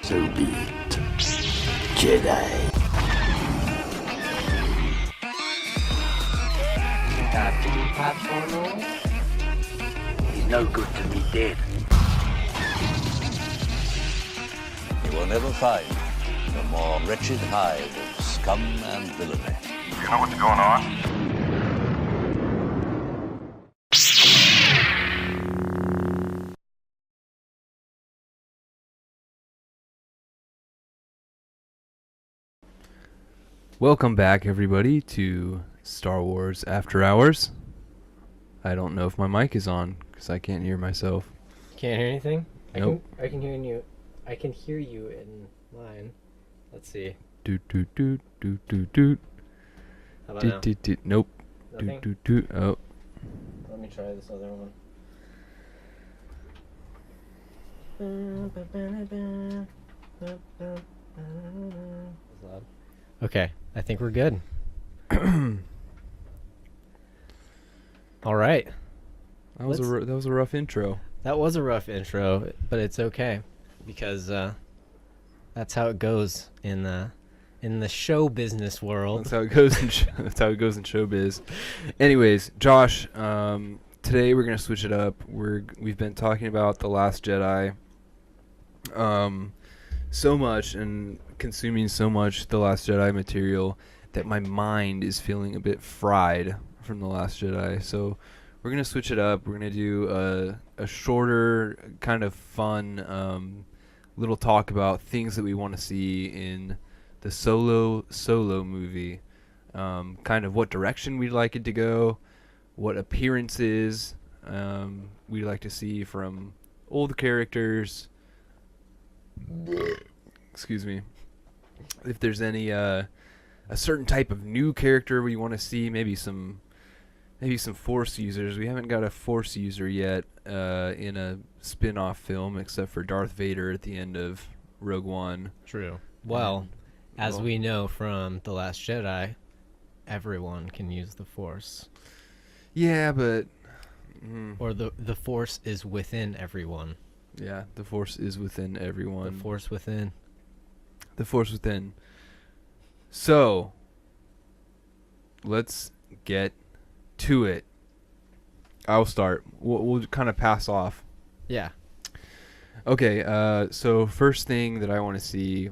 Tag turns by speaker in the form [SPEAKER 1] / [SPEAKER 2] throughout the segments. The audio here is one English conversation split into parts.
[SPEAKER 1] So be it. Jedi. He's no good to me dead.
[SPEAKER 2] You will never find a more wretched hive of scum and villainy.
[SPEAKER 3] You know what's going on?
[SPEAKER 4] Welcome back, everybody, to Star Wars After Hours. I don't know if my mic is on because I can't hear myself.
[SPEAKER 5] Can't hear anything?
[SPEAKER 4] Nope.
[SPEAKER 5] I can hear you. I can hear you in mine. Let's see.
[SPEAKER 4] Doot doot doot doot doot doot.
[SPEAKER 5] How about
[SPEAKER 4] Doot
[SPEAKER 5] now?
[SPEAKER 4] doot doot. Nope.
[SPEAKER 5] Nothing?
[SPEAKER 4] Doot doot doot. Oh.
[SPEAKER 5] Let me try this other one. Okay, I think we're good. All right.
[SPEAKER 4] That was a rough intro.
[SPEAKER 5] That was a rough intro, but it's okay because that's how it goes in the show business world.
[SPEAKER 4] That's how it goes. That's how it goes in showbiz. Anyways, Josh. Today we're gonna switch it up. We've been talking about The Last Jedi. So much and consuming so much The Last Jedi material that my mind is feeling a bit fried from The Last Jedi. So we're going to switch it up. We're going to do a shorter, kind of fun little talk about things that we want to see in the Solo movie. Kind of what direction we'd like it to go, what appearances we'd like to see from old characters. Excuse me. If there's any a certain type of new character we want to see, maybe some Force users. We haven't got a Force user yet in a spin-off film, except for Darth Vader at the end of Rogue One.
[SPEAKER 5] True. Well, as we know from The Last Jedi, everyone can use the Force.
[SPEAKER 4] Yeah, but
[SPEAKER 5] Or the Force is within everyone.
[SPEAKER 4] yeah, the Force is within everyone.
[SPEAKER 5] The Force within.
[SPEAKER 4] The Force within. So, let's get to it. I'll start. We'll kind of pass off.
[SPEAKER 5] Yeah.
[SPEAKER 4] Okay, so first thing that I want to see,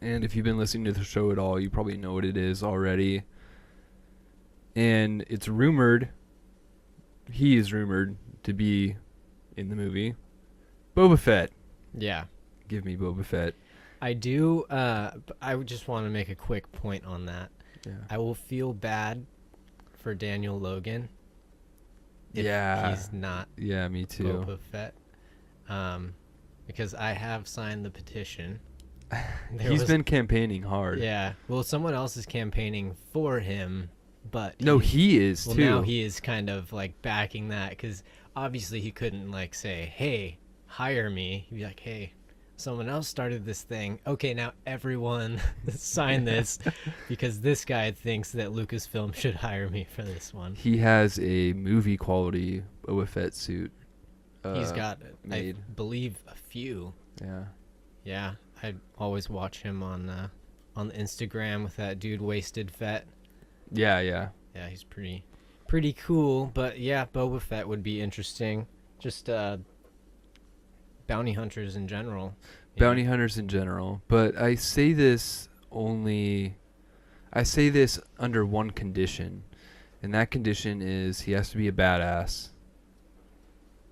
[SPEAKER 4] and if you've been listening to the show at all, you probably know what it is already. And it's rumored, he is rumored to be in the movie, Boba Fett.
[SPEAKER 5] Yeah.
[SPEAKER 4] Give me Boba Fett.
[SPEAKER 5] I do. I would just want to make a quick point on that.
[SPEAKER 4] Yeah.
[SPEAKER 5] I will feel bad for Daniel Logan. If
[SPEAKER 4] Yeah.
[SPEAKER 5] he's not
[SPEAKER 4] Yeah, me too.
[SPEAKER 5] Boba Fett. Because I have signed the petition.
[SPEAKER 4] He's been campaigning hard.
[SPEAKER 5] Yeah. Well, someone else is campaigning for him, but
[SPEAKER 4] No, he is
[SPEAKER 5] well,
[SPEAKER 4] too.
[SPEAKER 5] now he is kind of like backing that because obviously he couldn't like say, "Hey, hire me." He'd be like, "Hey, someone else started this thing. Okay, now everyone sign this because this guy thinks that Lucasfilm should hire me for this one."
[SPEAKER 4] He has a movie quality Boba Fett suit.
[SPEAKER 5] He's got,
[SPEAKER 4] made.
[SPEAKER 5] I believe, a few.
[SPEAKER 4] Yeah.
[SPEAKER 5] Yeah, I always watch him on Instagram with that dude Wasted Fett.
[SPEAKER 4] Yeah, yeah.
[SPEAKER 5] Yeah, he's pretty cool. But yeah, Boba Fett would be interesting. Just bounty hunters in general.
[SPEAKER 4] Bounty hunters in general. But I say this under one condition. And that condition is he has to be a badass.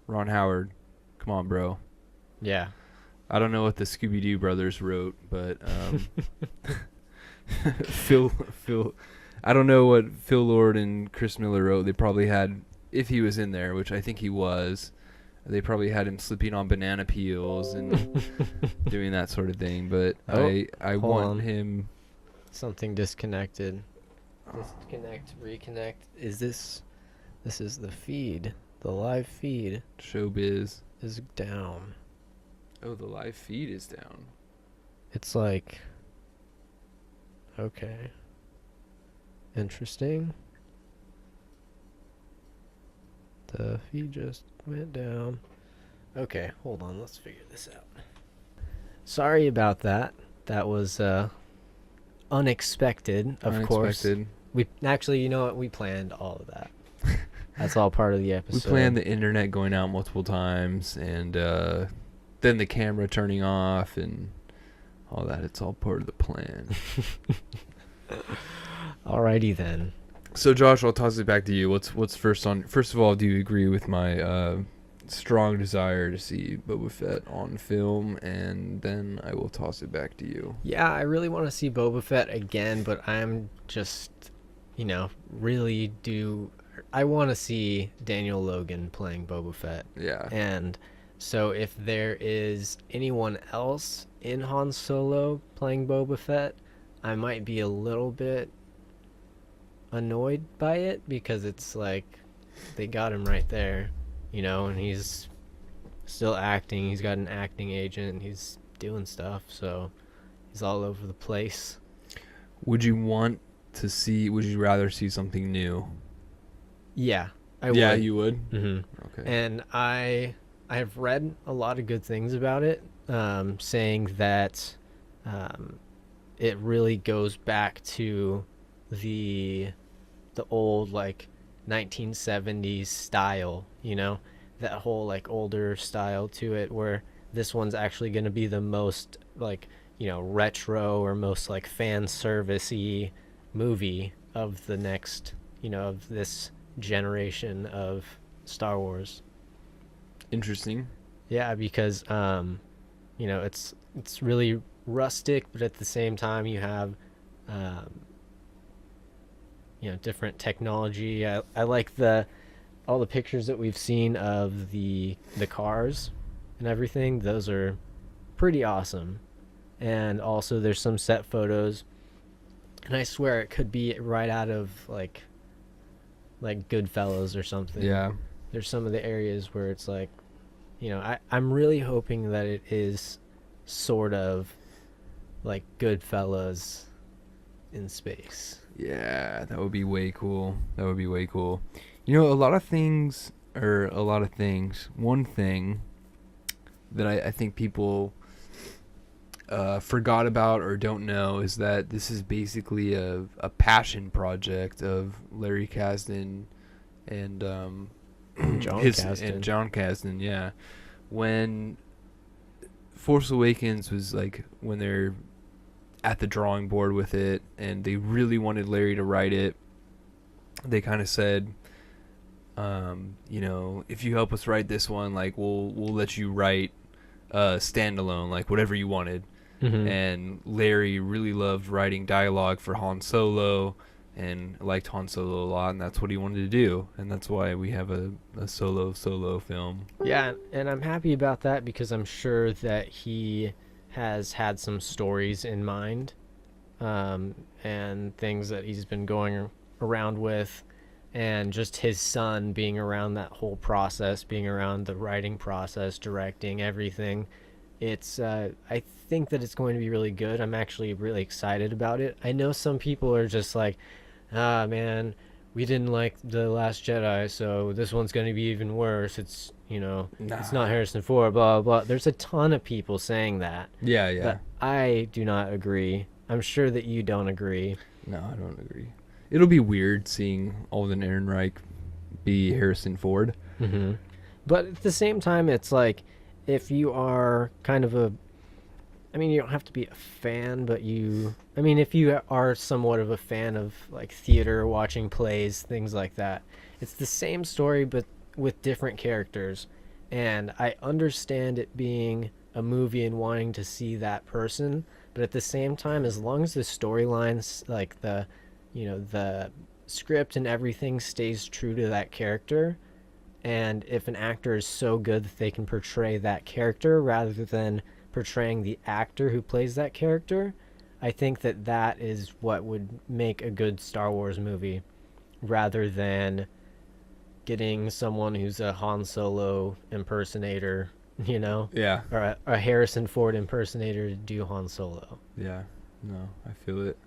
[SPEAKER 4] Ron Howard, come on, bro.
[SPEAKER 5] Yeah.
[SPEAKER 4] I don't know what the Scooby-Doo brothers wrote, but Phil, I don't know what Phil Lord and Chris Miller wrote. They probably had, if he was in there, which I think he was, they probably had him slipping on banana peels and doing that sort of thing. But I want him.
[SPEAKER 5] Something disconnected. Disconnect, reconnect. This is the feed. The live feed
[SPEAKER 4] Showbiz
[SPEAKER 5] is down.
[SPEAKER 4] Oh, the live feed is down.
[SPEAKER 5] It's like, okay. Interesting. The feed just went down. Okay, hold on. Let's figure this out. sorry about that. That was unexpected, of course.
[SPEAKER 4] Unexpected.
[SPEAKER 5] We actually, you know what? We planned all of that. That's all part of the
[SPEAKER 4] We
[SPEAKER 5] episode.
[SPEAKER 4] planned the internet going out multiple times, and then the camera turning off, and all that. It's all part of the plan.
[SPEAKER 5] Alrighty then.
[SPEAKER 4] So, Josh, I'll toss it back to you. What's first on? First of all, do you agree with my strong desire to see Boba Fett on film? And then I will toss it back to you.
[SPEAKER 5] Yeah, I really want to see Boba Fett again, but I'm just, really do. I want to see Daniel Logan playing Boba Fett.
[SPEAKER 4] Yeah.
[SPEAKER 5] And so if there is anyone else in Han Solo playing Boba Fett, I might be a little bit annoyed by it, because it's like they got him right there, and he's still acting. He's got an acting agent. He's doing stuff, so he's all over the place.
[SPEAKER 4] Would you rather see something new?
[SPEAKER 5] Yeah, I would.
[SPEAKER 4] Yeah, you would?
[SPEAKER 5] Mm-hmm.
[SPEAKER 4] Okay.
[SPEAKER 5] And I have read a lot of good things about it, saying that it really goes back to the old, like, 1970s style, that whole, like, older style to it, where this one's actually going to be the most, like, retro or most, like, fan service-y movie of the next, of this generation of Star Wars.
[SPEAKER 4] Interesting.
[SPEAKER 5] Yeah, because it's really rustic, but at the same time you have different technology. I like all the pictures that we've seen of the cars and everything. Those are pretty awesome. And also there's some set photos, and I swear it could be right out of like Goodfellas or something.
[SPEAKER 4] Yeah.
[SPEAKER 5] There's some of the areas where it's like, I'm really hoping that it is sort of like Goodfellas in space.
[SPEAKER 4] Yeah, that would be way cool. That would be way cool. A lot of things. One thing that I think people forgot about or don't know is that this is basically a passion project of Larry Kasdan and John Kasdan. Yeah, when Force Awakens was like, when they're at the drawing board with it and they really wanted Larry to write it, they kind of said, if you help us write this one, like we'll let you write standalone, like whatever you wanted. Mm-hmm. And Larry really loved writing dialogue for Han Solo and liked Han Solo a lot, and that's what he wanted to do, and that's why we have a solo film.
[SPEAKER 5] Yeah, and I'm happy about that, because I'm sure that he has had some stories in mind, and things that he's been going around with, and just his son being around that whole process, being around the writing process, directing, everything. It's I think that it's going to be really good. I'm actually really excited about it. I know some people are just like, man, we didn't like The Last Jedi, so this one's going to be even worse. It's, it's not Harrison Ford, blah, blah, blah. There's a ton of people saying that.
[SPEAKER 4] Yeah.
[SPEAKER 5] But I do not agree. I'm sure that you don't agree.
[SPEAKER 4] No, I don't agree. It'll be weird seeing Alden Ehrenreich be Harrison Ford.
[SPEAKER 5] Mm-hmm. But at the same time, it's like, if you are kind of you don't have to be a fan, but if you are somewhat of a fan of like theater, watching plays, things like that, it's the same story but with different characters. And I understand it being a movie and wanting to see that person, but at the same time, as long as the storylines, like the script and everything stays true to that character, and if an actor is so good that they can portray that character rather than portraying the actor who plays that character, I think that is what would make a good Star Wars movie, rather than getting someone who's a Han Solo impersonator,
[SPEAKER 4] Yeah.
[SPEAKER 5] or a Harrison Ford impersonator to do Han Solo.
[SPEAKER 4] Yeah. No, I feel it.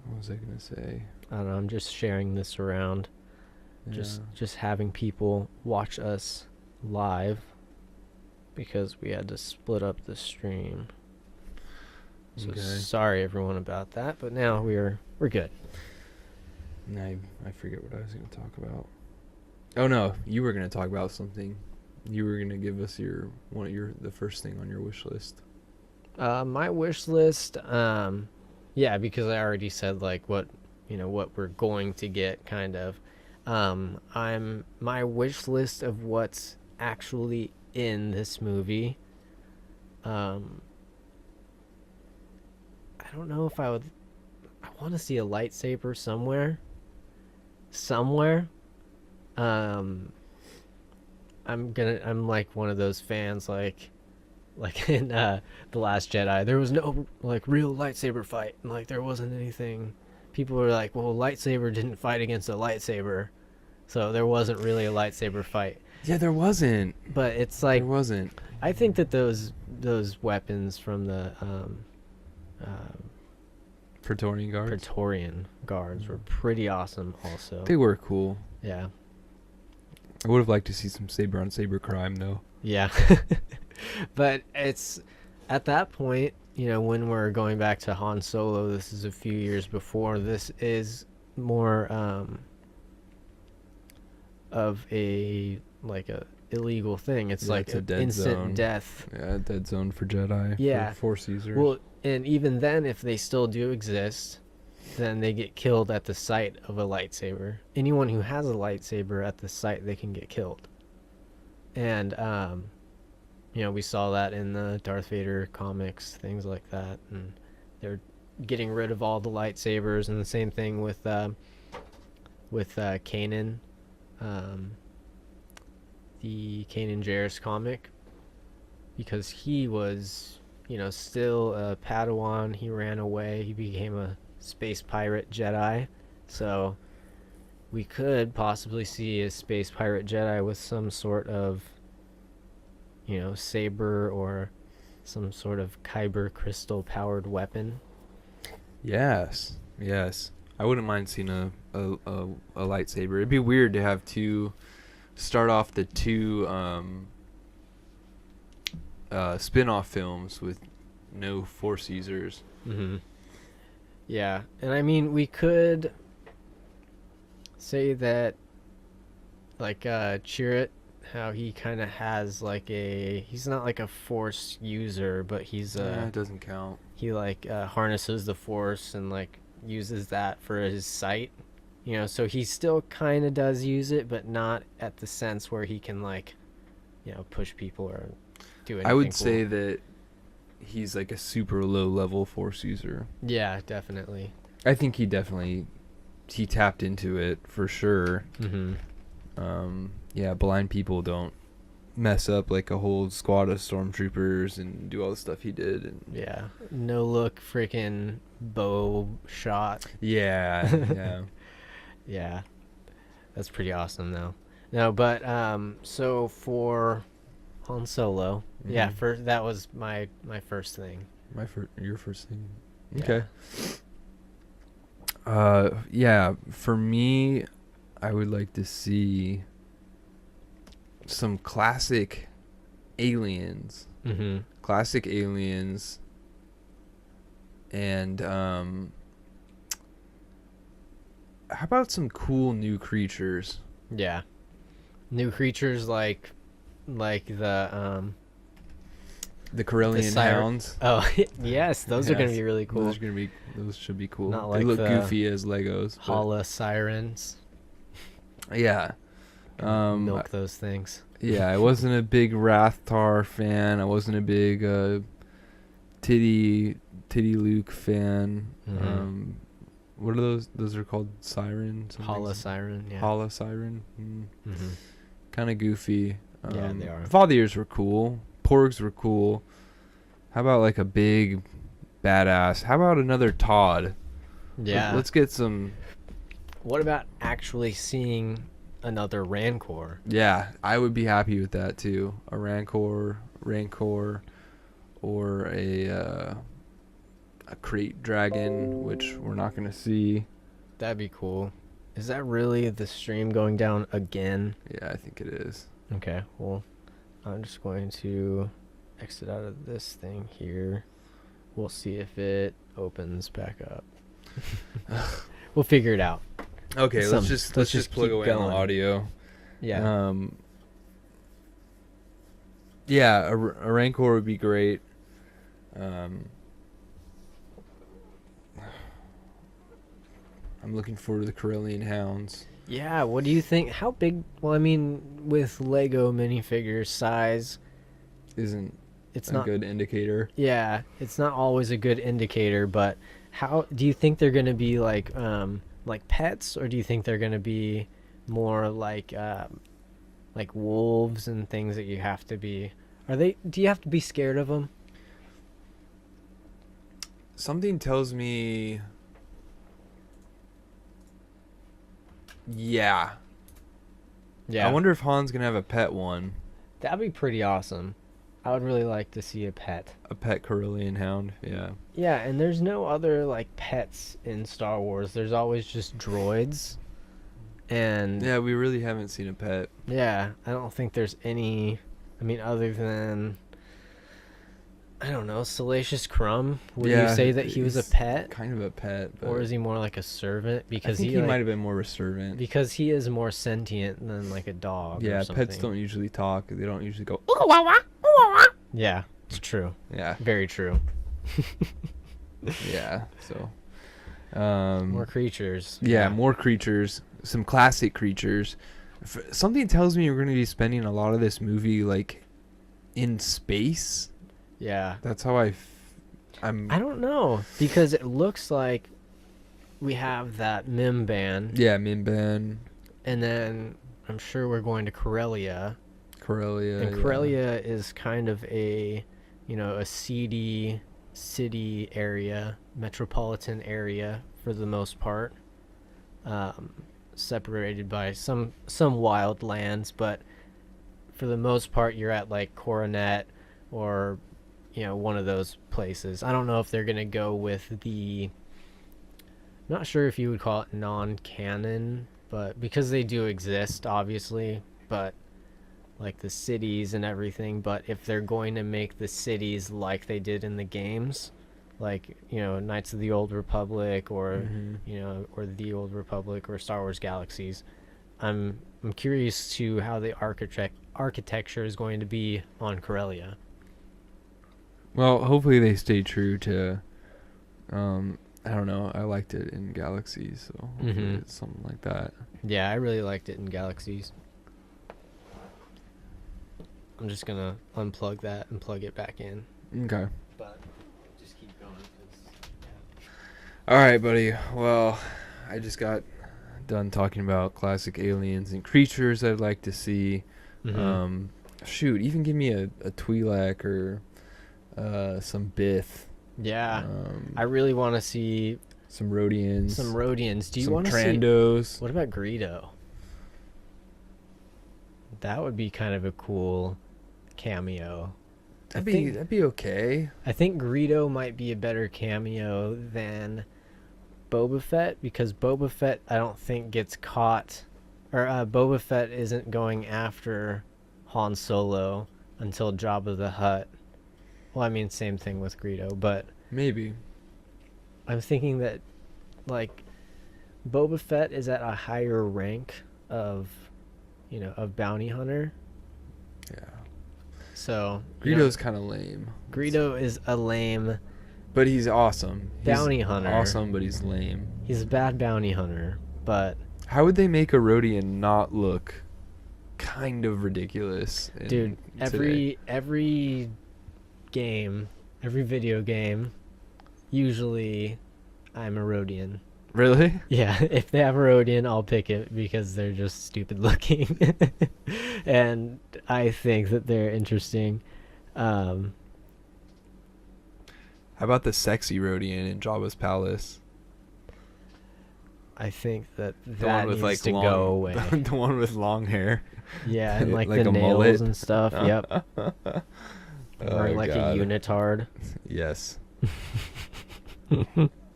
[SPEAKER 4] What was I going to say?
[SPEAKER 5] I don't know, I'm just sharing this around. Just having people watch us live because we had to split up the stream. So
[SPEAKER 4] Okay.
[SPEAKER 5] sorry everyone about that, but now we're good.
[SPEAKER 4] And I forget what I was going to talk about. Oh no, you were going to talk about something. You were going to give us the first thing on your wish list.
[SPEAKER 5] My wish list, yeah, because I already said like what we're going to get kind of. My wish list of what's actually in this movie. I don't know if I want to see a lightsaber somewhere. I'm like one of those fans like in The Last Jedi. There was no like real lightsaber fight, and like there wasn't anything. People were like, well, lightsaber didn't fight against a lightsaber, so there wasn't really a lightsaber fight.
[SPEAKER 4] Yeah, there wasn't.
[SPEAKER 5] But it's like,
[SPEAKER 4] There wasn't.
[SPEAKER 5] I think that those weapons from the
[SPEAKER 4] Praetorian Guards.
[SPEAKER 5] Praetorian guards were pretty awesome also.
[SPEAKER 4] They were cool.
[SPEAKER 5] Yeah.
[SPEAKER 4] I would have liked to see some saber on saber crime though.
[SPEAKER 5] Yeah. But it's at that point, when we're going back to Han Solo, this is a few years before. This is more of a illegal thing. It's like
[SPEAKER 4] it's a
[SPEAKER 5] an
[SPEAKER 4] dead
[SPEAKER 5] instant
[SPEAKER 4] zone.
[SPEAKER 5] death.
[SPEAKER 4] Yeah, dead zone for Jedi.
[SPEAKER 5] Yeah.
[SPEAKER 4] For Force users.
[SPEAKER 5] Well, and even then, if they still do exist, then they get killed at the site of a lightsaber. Anyone who has a lightsaber at the site, they can get killed. And we saw that in the Darth Vader comics, things like that, and they're getting rid of all the lightsabers. And the same thing with Kanan, the Kanan Jarrus comic, because he was still a Padawan. He ran away. He became a space pirate Jedi. So we could possibly see a space pirate Jedi with some sort of saber or some sort of kyber crystal powered weapon.
[SPEAKER 4] Yes. I wouldn't mind seeing a lightsaber. It'd be weird to have start off the two spin-off films with no Force users.
[SPEAKER 5] Mm-hmm. Yeah, and I mean, we could say that, like, Chirrut, how he kind of has, he's not like a Force user, but he's,
[SPEAKER 4] it doesn't count.
[SPEAKER 5] he, harnesses the Force and, uses that for his sight. So he still kind of does use it, but not at the sense where he can, push people or do anything
[SPEAKER 4] I would
[SPEAKER 5] cool.
[SPEAKER 4] say that he's like a super low level Force user.
[SPEAKER 5] Yeah, definitely.
[SPEAKER 4] I think he tapped into it for sure.
[SPEAKER 5] Mm-hmm.
[SPEAKER 4] Yeah, blind people don't mess up like a whole squad of stormtroopers and do all the stuff he did. And
[SPEAKER 5] Yeah, no look freaking bow shot.
[SPEAKER 4] yeah.
[SPEAKER 5] Yeah, that's pretty awesome though. No, but so for Han Solo, yeah, that was my first thing.
[SPEAKER 4] Your first thing.
[SPEAKER 5] Yeah.
[SPEAKER 4] Okay. Yeah, for me, I would like to see some classic aliens.
[SPEAKER 5] Mm-hmm.
[SPEAKER 4] Classic aliens. And how about some cool new creatures?
[SPEAKER 5] Yeah, new creatures like the
[SPEAKER 4] Corellian
[SPEAKER 5] siren-
[SPEAKER 4] hounds.
[SPEAKER 5] Oh yes, those are gonna be really cool.
[SPEAKER 4] Those should be cool.
[SPEAKER 5] Not
[SPEAKER 4] They
[SPEAKER 5] like
[SPEAKER 4] look
[SPEAKER 5] the
[SPEAKER 4] goofy as Legos. but-
[SPEAKER 5] Hala sirens.
[SPEAKER 4] Yeah.
[SPEAKER 5] Milk those things.
[SPEAKER 4] Yeah, I wasn't a big Rathtar fan. I wasn't a big Titty Luke fan.
[SPEAKER 5] Mhm.
[SPEAKER 4] What are those? Those are called sirens.
[SPEAKER 5] Hala siren. Yeah.
[SPEAKER 4] Hala siren.
[SPEAKER 5] Mm-hmm.
[SPEAKER 4] Kind of goofy.
[SPEAKER 5] Yeah, they are.
[SPEAKER 4] Fathiers were cool. Porgs were cool. How about like a big badass? How about another Todd?
[SPEAKER 5] Yeah.
[SPEAKER 4] Let's get some.
[SPEAKER 5] What about actually seeing another Rancor?
[SPEAKER 4] Yeah, I would be happy with that too. A Rancor, or a crate dragon, which we're not gonna see.
[SPEAKER 5] That'd be cool. Is that really the stream going down again?
[SPEAKER 4] Yeah, I think it is.
[SPEAKER 5] Okay, well, I'm just going to exit out of this thing here. We'll see if it opens back up. We'll figure it out.
[SPEAKER 4] Okay, let's just plug
[SPEAKER 5] keep
[SPEAKER 4] away on
[SPEAKER 5] going.
[SPEAKER 4] the audio.
[SPEAKER 5] Yeah.
[SPEAKER 4] Yeah, a Rancor would be great. I'm looking forward to the Corellian Hounds.
[SPEAKER 5] Yeah, what do you think? How big? Well, I mean, with Lego minifigure size,
[SPEAKER 4] Isn't
[SPEAKER 5] it's
[SPEAKER 4] a
[SPEAKER 5] not
[SPEAKER 4] good indicator.
[SPEAKER 5] Yeah, it's not always a good indicator, but how do you think they're going to be like pets, or do you think they're going to be more like wolves and things that you have to be do you have to be scared of them?
[SPEAKER 4] Something tells me... Yeah.
[SPEAKER 5] Yeah.
[SPEAKER 4] I wonder if Han's going to have a pet one.
[SPEAKER 5] That'd be pretty awesome. I would really like to see a pet.
[SPEAKER 4] A pet Corellian Hound, yeah.
[SPEAKER 5] Yeah, and there's no other like pets in Star Wars. There's always just droids. And
[SPEAKER 4] Yeah, we really haven't seen a pet.
[SPEAKER 5] yeah, I don't think there's any, I mean, other than, I don't know, Salacious Crumb. Would you say that he was a
[SPEAKER 4] he's
[SPEAKER 5] pet?
[SPEAKER 4] Kind of a pet, but
[SPEAKER 5] Or is he more like a servant? Because
[SPEAKER 4] I think he
[SPEAKER 5] like,
[SPEAKER 4] might have been more of a servant.
[SPEAKER 5] because he is more sentient than like a dog.
[SPEAKER 4] Yeah,
[SPEAKER 5] or something.
[SPEAKER 4] pets don't usually talk. They don't usually go.
[SPEAKER 5] Yeah, it's true.
[SPEAKER 4] Yeah,
[SPEAKER 5] Very true.
[SPEAKER 4] yeah. So,
[SPEAKER 5] More creatures.
[SPEAKER 4] yeah, more creatures. Some classic creatures. Something tells me we're going to be spending a lot of this movie like in space.
[SPEAKER 5] Yeah.
[SPEAKER 4] That's how I
[SPEAKER 5] don't know, because it looks like we have that Mimban,
[SPEAKER 4] Yeah, Minban,
[SPEAKER 5] and then I'm sure we're going to Corellia.
[SPEAKER 4] Corellia.
[SPEAKER 5] And Corellia is kind of a, a seedy city area, metropolitan area for the most part, separated by some wild lands, but for the most part you're at like Coronet or one of those places. I don't know if they're gonna go with the, not sure if you would call it non-canon, but because they do exist obviously, but like the cities and everything. But if they're going to make the cities like they did in the games, like Knights of the Old Republic or or the Old Republic or Star Wars Galaxies, I'm curious to how the architecture is going to be on Corellia.
[SPEAKER 4] Well, hopefully they stay true to. I don't know. I liked it in Galaxies, so hopefully it's something like that.
[SPEAKER 5] Yeah, I really liked it in Galaxies. I'm just gonna unplug that and plug it back in.
[SPEAKER 4] Okay.
[SPEAKER 5] But just keep going.
[SPEAKER 4] All right, buddy. Well, I just got done talking about classic aliens and creatures I'd like to see. Shoot, even give me a Twi'lek or some Bith.
[SPEAKER 5] Yeah, I really want to see
[SPEAKER 4] some Rhodians.
[SPEAKER 5] Do you
[SPEAKER 4] some
[SPEAKER 5] want to see?
[SPEAKER 4] Trandos.
[SPEAKER 5] What about Greedo? That would be kind of a cool cameo.
[SPEAKER 4] That'd be okay.
[SPEAKER 5] I think Greedo might be a better cameo than Boba Fett, because Boba Fett I don't think gets caught, or Boba Fett isn't going after Han Solo until Jabba the Hutt. Well, I mean, same thing with Greedo, but
[SPEAKER 4] Maybe.
[SPEAKER 5] I'm thinking that like Boba Fett is at a higher rank of bounty hunter.
[SPEAKER 4] Yeah.
[SPEAKER 5] So
[SPEAKER 4] Greedo's kind of lame.
[SPEAKER 5] Greedo is a lame
[SPEAKER 4] But he's awesome.
[SPEAKER 5] bounty hunter.
[SPEAKER 4] Awesome, but he's lame.
[SPEAKER 5] He's a bad bounty hunter, but
[SPEAKER 4] How would they make a Rhodian not look kind of ridiculous?
[SPEAKER 5] dude,
[SPEAKER 4] today?
[SPEAKER 5] every game, every video game, usually I'm a Rhodian.
[SPEAKER 4] Really?
[SPEAKER 5] Yeah, if they have a Rhodian, I'll pick it because they're just stupid looking. And I think that they're interesting.
[SPEAKER 4] How about the sexy Rhodian in Jabba's palace?
[SPEAKER 5] I think that
[SPEAKER 4] The
[SPEAKER 5] that
[SPEAKER 4] one with
[SPEAKER 5] needs
[SPEAKER 4] like
[SPEAKER 5] to
[SPEAKER 4] long,
[SPEAKER 5] go away.
[SPEAKER 4] The one with long hair.
[SPEAKER 5] Yeah, and like,
[SPEAKER 4] Like
[SPEAKER 5] the
[SPEAKER 4] a
[SPEAKER 5] nails
[SPEAKER 4] mullet.
[SPEAKER 5] and stuff. Yep. Wearing like
[SPEAKER 4] God.
[SPEAKER 5] a unitard.
[SPEAKER 4] Yes.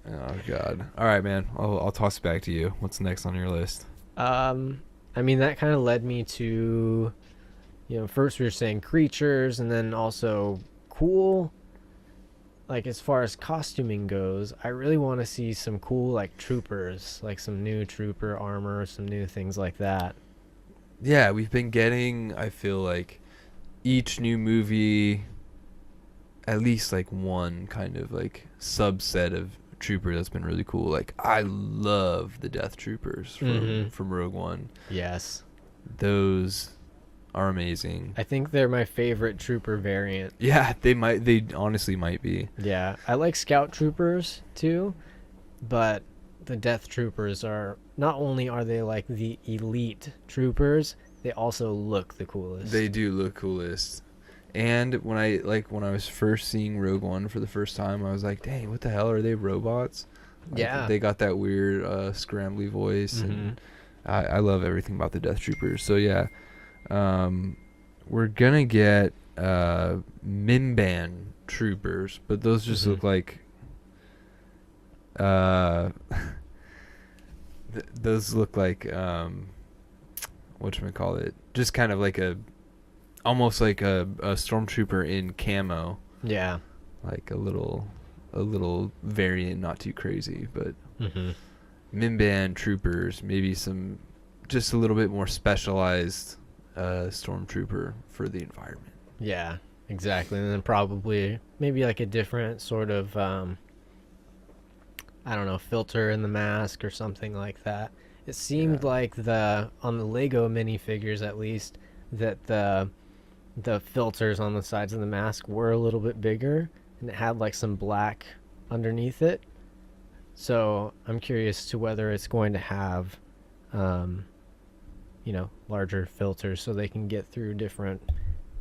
[SPEAKER 4] Oh God! All right, man. I'll toss it back to you. What's next on your list?
[SPEAKER 5] I mean, that kind of led me to, first we were saying creatures, and then also cool. Like, as far as costuming goes, I really want to see some cool, like, troopers, like some new trooper armor, some new things like that.
[SPEAKER 4] Yeah, we've been getting, I feel like, each new movie, at least like one kind of like subset of trooper that's been really cool. Like, I love the Death Troopers from Rogue One.
[SPEAKER 5] Yes.
[SPEAKER 4] Those are amazing.
[SPEAKER 5] I think they're my favorite trooper variant.
[SPEAKER 4] Yeah, they honestly might be.
[SPEAKER 5] Yeah, I like Scout Troopers too, but the Death Troopers are, not only are they like the elite troopers, they also look the coolest.
[SPEAKER 4] They do look coolest. And when I was first seeing Rogue One for the first time, I was like, dang, what the hell, are they robots? Like,
[SPEAKER 5] yeah.
[SPEAKER 4] They got that weird scrambly voice, and I love everything about the Death Troopers. So yeah, we're gonna get Mimban troopers, but those just look like those look like whatchamacallit, just kind of like almost like a stormtrooper in camo.
[SPEAKER 5] Yeah.
[SPEAKER 4] Like a little variant, not too crazy, but Mimban troopers, maybe some just a little bit more specialized stormtrooper for the environment.
[SPEAKER 5] Yeah, exactly. And then probably maybe like a different sort of I don't know, filter in the mask or something like that. It seemed like on the Lego minifigures at least, that the filters on the sides of the mask were a little bit bigger, and it had like some black underneath it. So I'm curious to whether it's going to have larger filters so they can get through different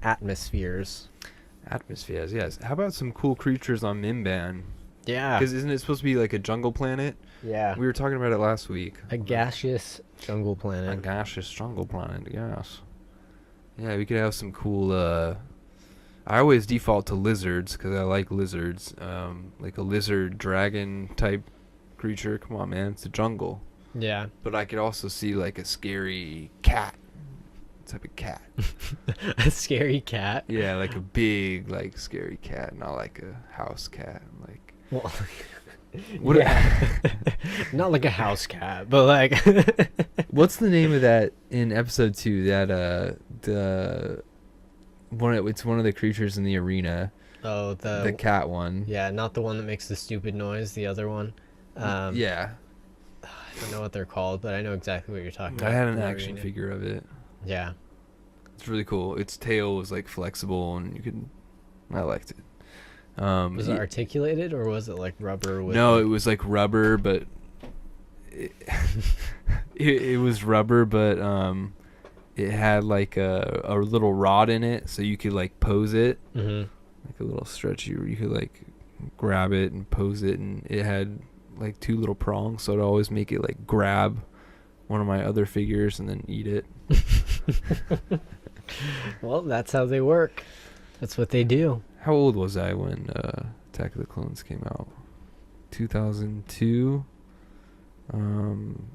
[SPEAKER 5] atmospheres.
[SPEAKER 4] Atmospheres, yes. How about some cool creatures on Mimban?
[SPEAKER 5] Yeah.
[SPEAKER 4] Because isn't it supposed to be like a jungle planet?
[SPEAKER 5] Yeah.
[SPEAKER 4] We were talking about it last week.
[SPEAKER 5] A gaseous jungle planet.
[SPEAKER 4] A gaseous jungle planet, yes. Yeah, we could have some cool, I always default to lizards because I like lizards. Like a lizard dragon type creature. Come on, man. It's a jungle.
[SPEAKER 5] Yeah.
[SPEAKER 4] But I could also see like a scary cat. Type of cat.
[SPEAKER 5] A scary cat?
[SPEAKER 4] Yeah, like a big, like, scary cat. Not like a house cat. Like,
[SPEAKER 5] well,
[SPEAKER 4] what
[SPEAKER 5] not like a house cat, but like
[SPEAKER 4] what's the name of that in episode 2? That it's one of the creatures in the arena.
[SPEAKER 5] Oh,
[SPEAKER 4] the cat one.
[SPEAKER 5] Yeah, not the one that makes the stupid noise, the other one.
[SPEAKER 4] Yeah.
[SPEAKER 5] I don't know what they're called, but I know exactly what you're talking about.
[SPEAKER 4] I had an action figure of it.
[SPEAKER 5] Yeah.
[SPEAKER 4] It's really cool. Its tail was like flexible, and I liked it.
[SPEAKER 5] Was it articulated, or was it like rubber?
[SPEAKER 4] No, it was like rubber, but it was rubber, but it had like a little rod in it, so you could like pose it, like a little stretchy. You could like grab it and pose it, and it had like 2 little prongs, so it'd always make it like grab one of my other figures and then eat it.
[SPEAKER 5] Well, that's how they work. That's what they do.
[SPEAKER 4] How old was I when Attack of the Clones came out? 2002. I don't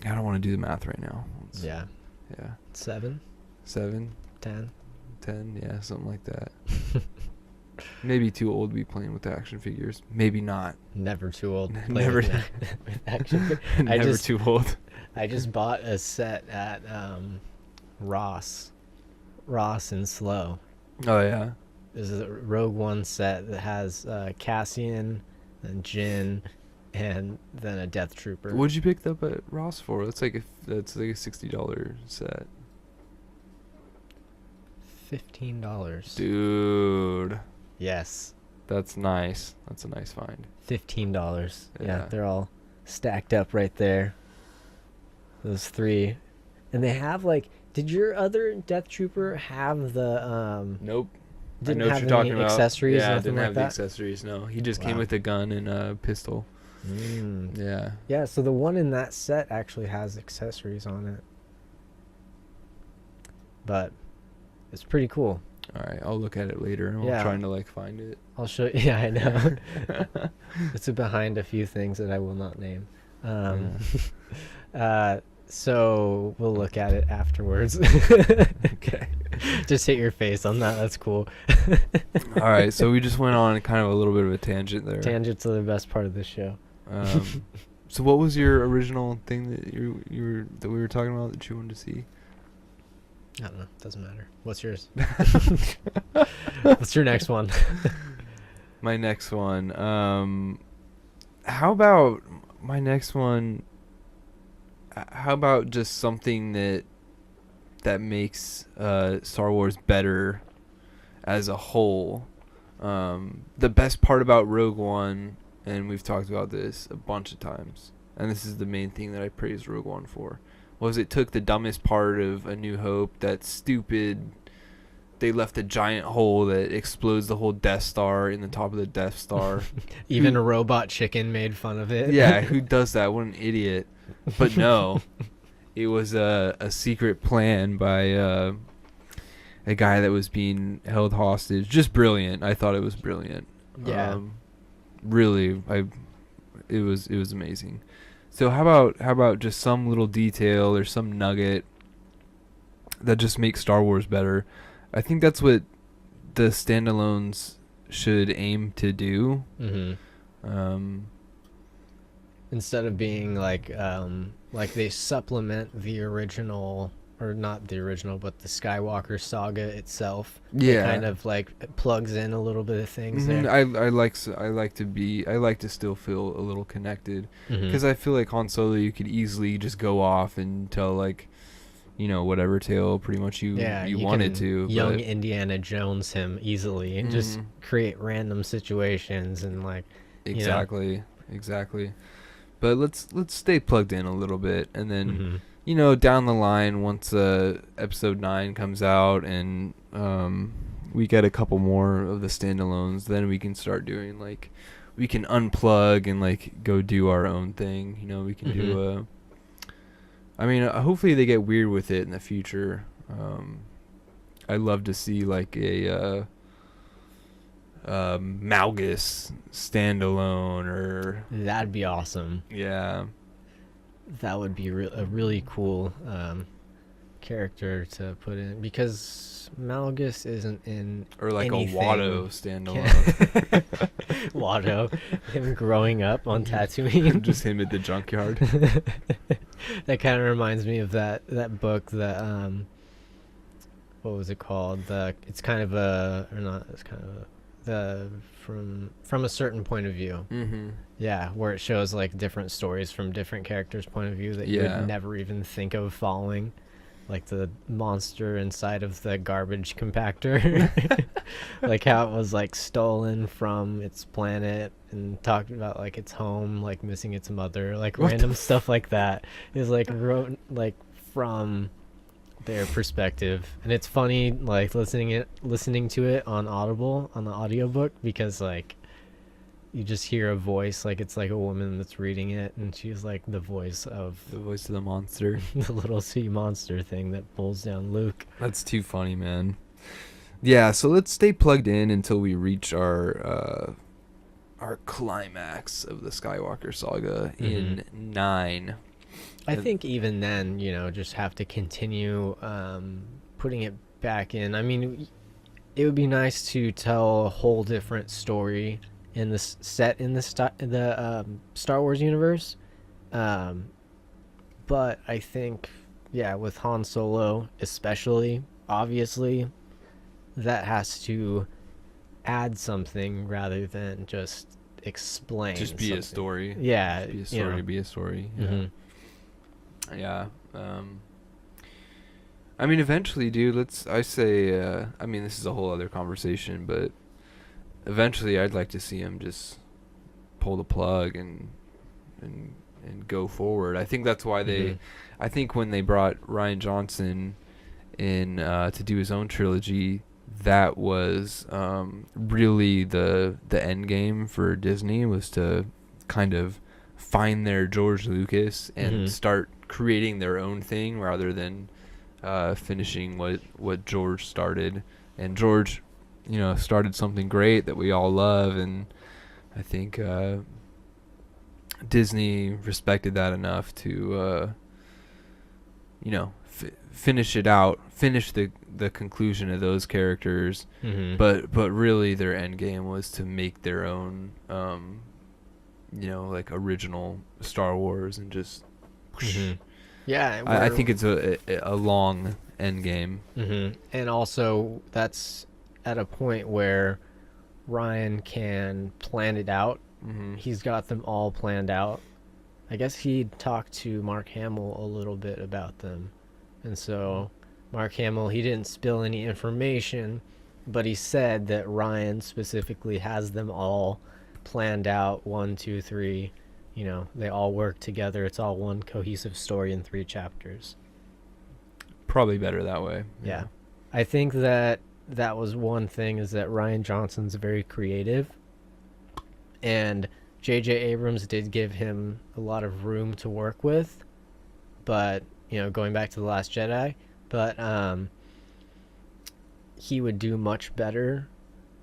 [SPEAKER 4] want to do the math right now.
[SPEAKER 5] Yeah. 7, 10.
[SPEAKER 4] Yeah, something like that. Maybe too old to be playing with action figures. Maybe not.
[SPEAKER 5] Never too old.
[SPEAKER 4] Never.
[SPEAKER 5] With action.
[SPEAKER 4] Never too old.
[SPEAKER 5] I just bought a set at Ross and Slow.
[SPEAKER 4] Oh yeah.
[SPEAKER 5] There's a Rogue One set that has Cassian and Jin, and then a Death Trooper.
[SPEAKER 4] What'd you pick up at Ross for? That's like a $60 set.
[SPEAKER 5] $15.
[SPEAKER 4] Dude.
[SPEAKER 5] Yes.
[SPEAKER 4] That's nice. That's a nice find.
[SPEAKER 5] $15.
[SPEAKER 4] Yeah.
[SPEAKER 5] Yeah, they're all stacked up right there. Those 3. And they have like, did your other Death Trooper have the
[SPEAKER 4] Nope.
[SPEAKER 5] Didn't
[SPEAKER 4] I know
[SPEAKER 5] have
[SPEAKER 4] what you're talking
[SPEAKER 5] any
[SPEAKER 4] about.
[SPEAKER 5] accessories?
[SPEAKER 4] Yeah,
[SPEAKER 5] Nothing
[SPEAKER 4] didn't
[SPEAKER 5] like
[SPEAKER 4] have the
[SPEAKER 5] that?
[SPEAKER 4] accessories. No, he just came
[SPEAKER 5] Wow.
[SPEAKER 4] with a gun and a pistol. Yeah.
[SPEAKER 5] Yeah, so the one in that set actually has accessories on it. But it's pretty cool.
[SPEAKER 4] All right, I'll look at it later. I'm
[SPEAKER 5] Yeah.
[SPEAKER 4] trying to like find it.
[SPEAKER 5] I'll show you. Yeah, I know. It's behind a few things that I will not name. So we'll look at it afterwards.
[SPEAKER 4] Okay.
[SPEAKER 5] Just hit your face on that. That's cool.
[SPEAKER 4] All right, so we just went on kind of a little bit of a tangent there.
[SPEAKER 5] Tangents are the best part of this show.
[SPEAKER 4] So what was your original thing that that we were talking about that you wanted to see?
[SPEAKER 5] I don't know. Doesn't matter. What's yours? What's your next one?
[SPEAKER 4] My next one. How about my next one? How about just something that makes Star Wars better as a whole? The best part about Rogue One, and we've talked about this a bunch of times, and this is the main thing that I praised Rogue One for, was it took the dumbest part of A New Hope, that stupid, they left a giant hole that explodes the whole Death Star in the top of the Death Star.
[SPEAKER 5] Even a robot chicken made fun of it.
[SPEAKER 4] Yeah, who does that? What an idiot. But no, it was a secret plan by a guy that was being held hostage. Just brilliant. I thought it was brilliant.
[SPEAKER 5] Yeah.
[SPEAKER 4] Really, it was amazing. So how about just some little detail or some nugget that just makes Star Wars better? I think that's what the standalones should aim to do.
[SPEAKER 5] Mm-hmm. Instead of being like they supplement the original, or not the original, but the Skywalker saga itself.
[SPEAKER 4] Yeah.
[SPEAKER 5] It kind of like plugs in a little bit of things there.
[SPEAKER 4] I like to still feel a little connected, because I feel like Han Solo, you could easily just go off and tell like, whatever tale pretty much you wanted to.
[SPEAKER 5] Young
[SPEAKER 4] but
[SPEAKER 5] Indiana Jones him easily and just create random situations and like.
[SPEAKER 4] Exactly. But let's stay plugged in a little bit, and then down the line, once episode 9 comes out and we get a couple more of the standalones, then we can start doing like, we can unplug and like go do our own thing. We can do hopefully they get weird with it in the future. I'd love to see like a Malgus standalone, or
[SPEAKER 5] That'd be awesome.
[SPEAKER 4] yeah,
[SPEAKER 5] That would be a really cool character to put in, because Malgus isn't in
[SPEAKER 4] or like
[SPEAKER 5] anything.
[SPEAKER 4] a Watto standalone.
[SPEAKER 5] Watto, him growing up on Tatooine.
[SPEAKER 4] Just him at the junkyard.
[SPEAKER 5] That kind of reminds me of that book that what was it called? It's kind of a, or not, it's kind of a, from a certain point of view. Yeah, where it shows like different stories from different characters' point of view that you would never even think of following, like the monster inside of the garbage compactor. Like how it was like stolen from its planet and talked about like its home, like missing its mother, like random stuff like that is like wrote like from their perspective. And it's funny like listening to it on Audible, on the audiobook, because like you just hear a voice, like it's like a woman that's reading it, and she's like the voice of
[SPEAKER 4] the monster.
[SPEAKER 5] the little sea monster thing that pulls down Luke.
[SPEAKER 4] That's too funny, man. Yeah, so let's stay plugged in until we reach our climax of the Skywalker saga in 9.
[SPEAKER 5] I think even then, just have to continue putting it back in. I mean, it would be nice to tell a whole different story in the set in the Star Wars universe. But I think, with Han Solo especially, obviously, that has to add something rather than just explain.
[SPEAKER 4] Just be
[SPEAKER 5] something.
[SPEAKER 4] a story.
[SPEAKER 5] Yeah.
[SPEAKER 4] Just be a story to be a story. Yeah. Yeah. Eventually, dude, this is a whole other conversation, but eventually I'd like to see him just pull the plug and go forward. I think that's why I think when they brought Rian Johnson in to do his own trilogy, that was really the end game for Disney, was to kind of find their George Lucas and start creating their own thing rather than finishing what George started. And George, started something great that we all love, and I think Disney respected that enough to, finish it out, finish the conclusion of those characters.
[SPEAKER 5] Mm-hmm.
[SPEAKER 4] But really, their end game was to make their own, like original Star Wars, and just.
[SPEAKER 5] Mm-hmm. Yeah,
[SPEAKER 4] I think it's a long end game.
[SPEAKER 5] Mm-hmm. And also, that's at a point where Ryan can plan it out.
[SPEAKER 4] Mm-hmm.
[SPEAKER 5] He's got them all planned out. I guess he talked to Mark Hamill a little bit about them. And so Mark Hamill, he didn't spill any information, but he said that Ryan specifically has them all planned out, 1, 2, 3. They all work together. It's all one cohesive story in 3 chapters.
[SPEAKER 4] Probably better that way.
[SPEAKER 5] Yeah. I think that was one thing, is that Rian Johnson's very creative. And J.J. Abrams did give him a lot of room to work with. But, going back to The Last Jedi. But he would do much better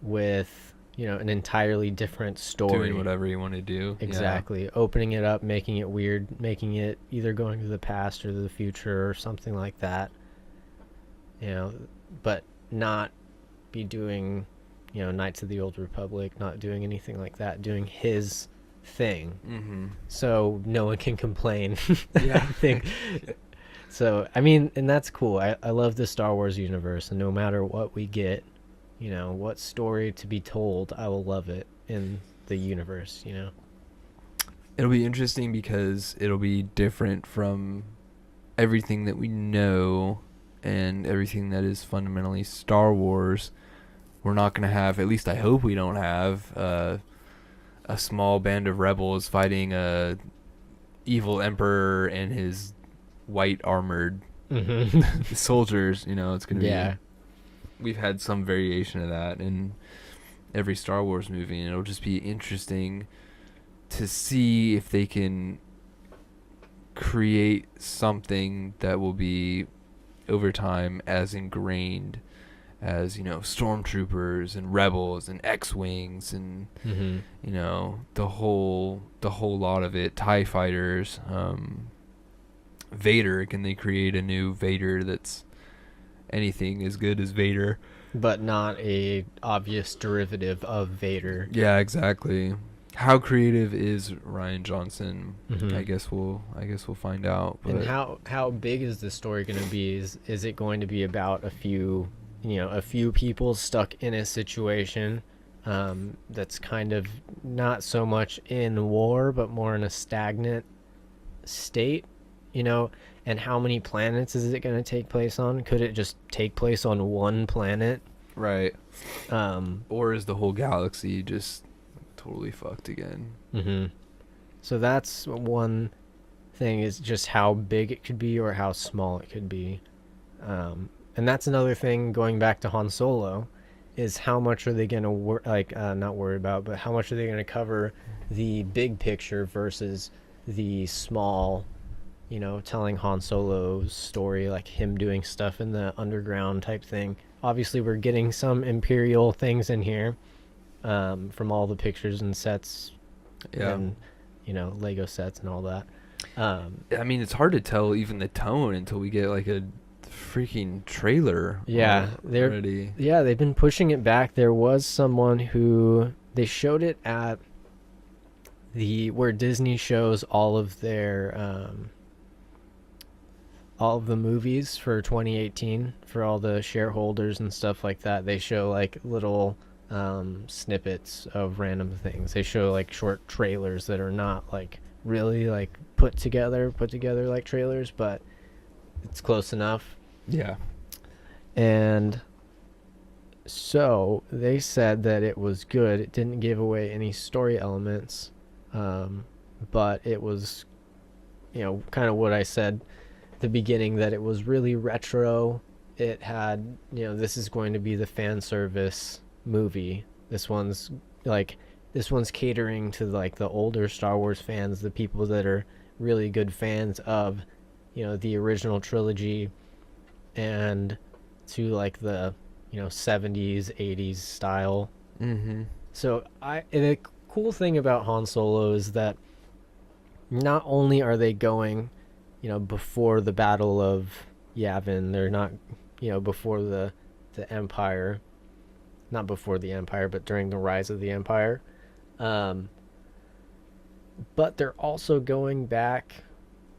[SPEAKER 5] with, an entirely different story.
[SPEAKER 4] Doing whatever you want to do.
[SPEAKER 5] Exactly. Yeah. Opening it up, making it weird, making it either going to the past or the future or something like that. But not be doing, Knights of the Old Republic, not doing anything like that, doing his thing.
[SPEAKER 4] Mm-hmm.
[SPEAKER 5] So no one can complain.
[SPEAKER 4] Yeah.
[SPEAKER 5] I think. So, and that's cool. I love the Star Wars universe, and no matter what we get, what story to be told, I will love it in the universe,
[SPEAKER 4] It'll be interesting because it'll be different from everything that we know and everything that is fundamentally Star Wars. We're not going to have, at least I hope we don't have, a small band of rebels fighting a evil emperor and his white armored soldiers. It's going to be... We've had some variation of that in every Star Wars movie, and it'll just be interesting to see if they can create something that will be, over time, as ingrained as, stormtroopers and rebels and X-Wings and, the whole lot of it, TIE fighters, Vader. Can they create a new Vader that's anything as good as Vader,
[SPEAKER 5] but not a obvious derivative of Vader?
[SPEAKER 4] Yeah, exactly. How creative is Rian Johnson?
[SPEAKER 5] Mm-hmm.
[SPEAKER 4] I guess we'll find out. But
[SPEAKER 5] and how big is the story going to be? Is it going to be about a few people stuck in a situation that's kind of not so much in war, but more in a stagnant state? And how many planets is it going to take place on? Could it just take place on one planet?
[SPEAKER 4] Right. Or is the whole galaxy just totally fucked again?
[SPEAKER 5] Mm-hmm. So that's one thing, is just how big it could be or how small it could be. And that's another thing, going back to Han Solo, is how much are they going to not worry about, but how much are they going to cover the big picture versus the small, telling Han Solo's story, like him doing stuff in the underground type thing. Obviously, we're getting some Imperial things in here from all the pictures and sets, and Lego sets and all that.
[SPEAKER 4] It's hard to tell even the tone until we get like a freaking trailer. Already.
[SPEAKER 5] Yeah, they've been pushing it back. There was someone who they showed it at where Disney shows all of their all of the movies for 2018 for all the shareholders and stuff like that. They show like little snippets of random things. They show like short trailers that are not like really like put together like trailers, but it's close enough.
[SPEAKER 4] Yeah.
[SPEAKER 5] And so they said that it was good. It didn't give away any story elements, but it was, kind of what I said at the beginning, that it was really retro. It had, this is going to be the fan service movie. This one's catering to like the older Star Wars fans, the people that are really good fans of, the original trilogy, and to like the 70s, 80s style.
[SPEAKER 4] Mm-hmm.
[SPEAKER 5] So the cool thing about Han Solo is that not only are they going, before the Battle of Yavin, they're not, before the Empire, not before the Empire, but during the rise of the Empire. But they're also going back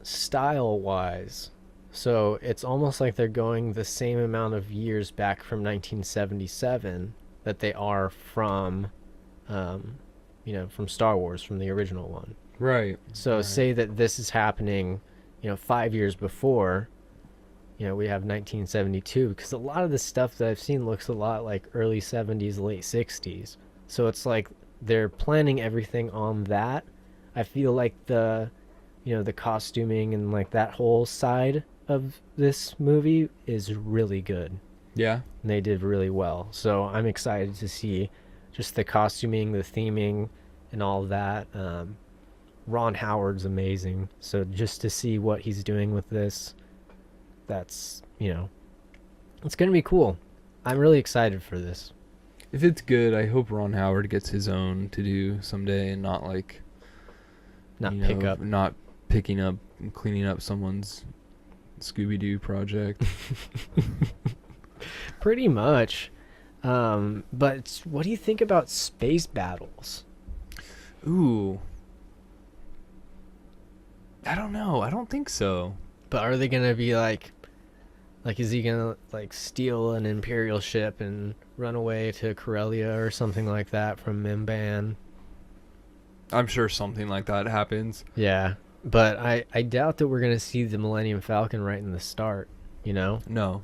[SPEAKER 5] style-wise. So it's almost like they're going the same amount of years back from 1977 that they are from, from Star Wars, from the original one.
[SPEAKER 4] Right.
[SPEAKER 5] So
[SPEAKER 4] right.
[SPEAKER 5] say that this is happening, 5 years before, we have 1972, because a lot of the stuff that I've seen looks a lot like early 70s, late 60s. So it's like they're planning everything on that. I feel like the costuming and like that whole side of this movie is really good.
[SPEAKER 4] Yeah.
[SPEAKER 5] And they did really well. So I'm excited to see just the costuming, the theming, and all that. Ron Howard's amazing. So just to see what he's doing with this, that's, it's going to be cool. I'm really excited for this.
[SPEAKER 4] If it's good, I hope Ron Howard gets his own to do someday and not like...
[SPEAKER 5] Not picking up and cleaning up someone's
[SPEAKER 4] Scooby-Doo project.
[SPEAKER 5] Pretty much. But what do you think about space battles?
[SPEAKER 4] Ooh. I don't know. I don't think so.
[SPEAKER 5] But are they going to be like is he going to steal an Imperial ship and run away to Corellia or something like that from Mimban?
[SPEAKER 4] I'm sure something like that happens.
[SPEAKER 5] Yeah, but I doubt that we're going to see the Millennium Falcon right in the start,
[SPEAKER 4] No.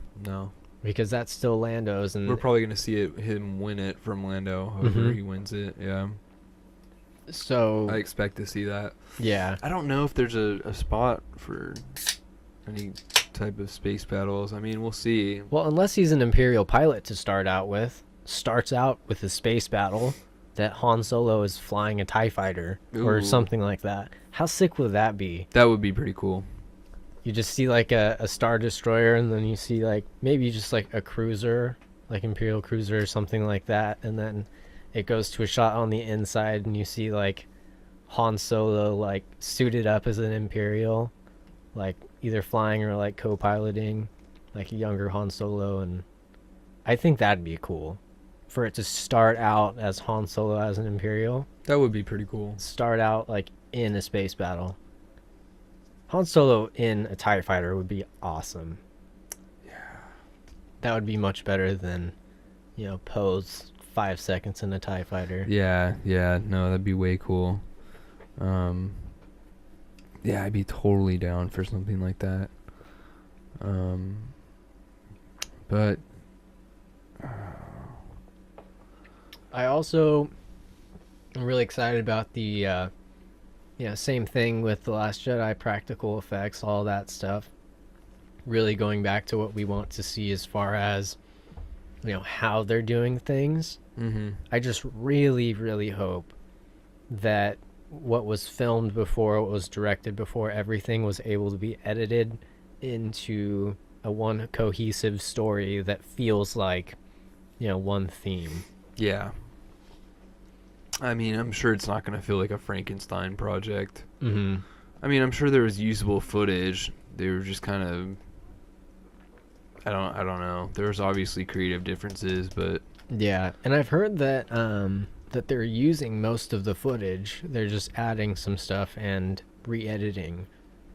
[SPEAKER 5] Because that's still Lando's. And
[SPEAKER 4] we're probably going to see him win it from Lando, however he wins it, yeah.
[SPEAKER 5] So...
[SPEAKER 4] I expect to see that.
[SPEAKER 5] Yeah.
[SPEAKER 4] I don't know if there's a spot for any type of space battles. I mean, we'll see.
[SPEAKER 5] Well, unless he's an Imperial pilot to start out with. Starts out with a space battle that Han Solo is flying a TIE fighter or something like that. How sick would that be?
[SPEAKER 4] That would be pretty cool.
[SPEAKER 5] You just see a Star Destroyer, and then you see maybe just a cruiser, like Imperial cruiser or something like that, and then it goes to a shot on the inside and you see Han Solo suited up as an Imperial, either flying or co-piloting, a younger Han Solo. And I think that'd be cool for it to start out as Han Solo as an Imperial.
[SPEAKER 4] That would be pretty cool.
[SPEAKER 5] Start out in a space battle. Han Solo in a TIE fighter would be awesome.
[SPEAKER 4] Yeah.
[SPEAKER 5] That would be much better than, Poe's 5 seconds in a TIE fighter.
[SPEAKER 4] Yeah, no, that'd be way cool. Yeah, I'd be totally down for something like that. But
[SPEAKER 5] I also am really excited about the same thing with The Last Jedi, practical effects, all that stuff. Really going back to what we want to see as far as, how they're doing things.
[SPEAKER 4] Mm-hmm.
[SPEAKER 5] I just really, really hope that what was filmed before, what was directed before, everything was able to be edited into a one cohesive story that feels like, one theme.
[SPEAKER 4] Yeah. I mean, I'm sure it's not going to feel like a Frankenstein project.
[SPEAKER 5] Mm-hmm.
[SPEAKER 4] I mean, I'm sure there was usable footage. They were just kind of... I don't know. There's obviously creative differences, but...
[SPEAKER 5] Yeah, and I've heard that that they're using most of the footage. They're just adding some stuff and re-editing.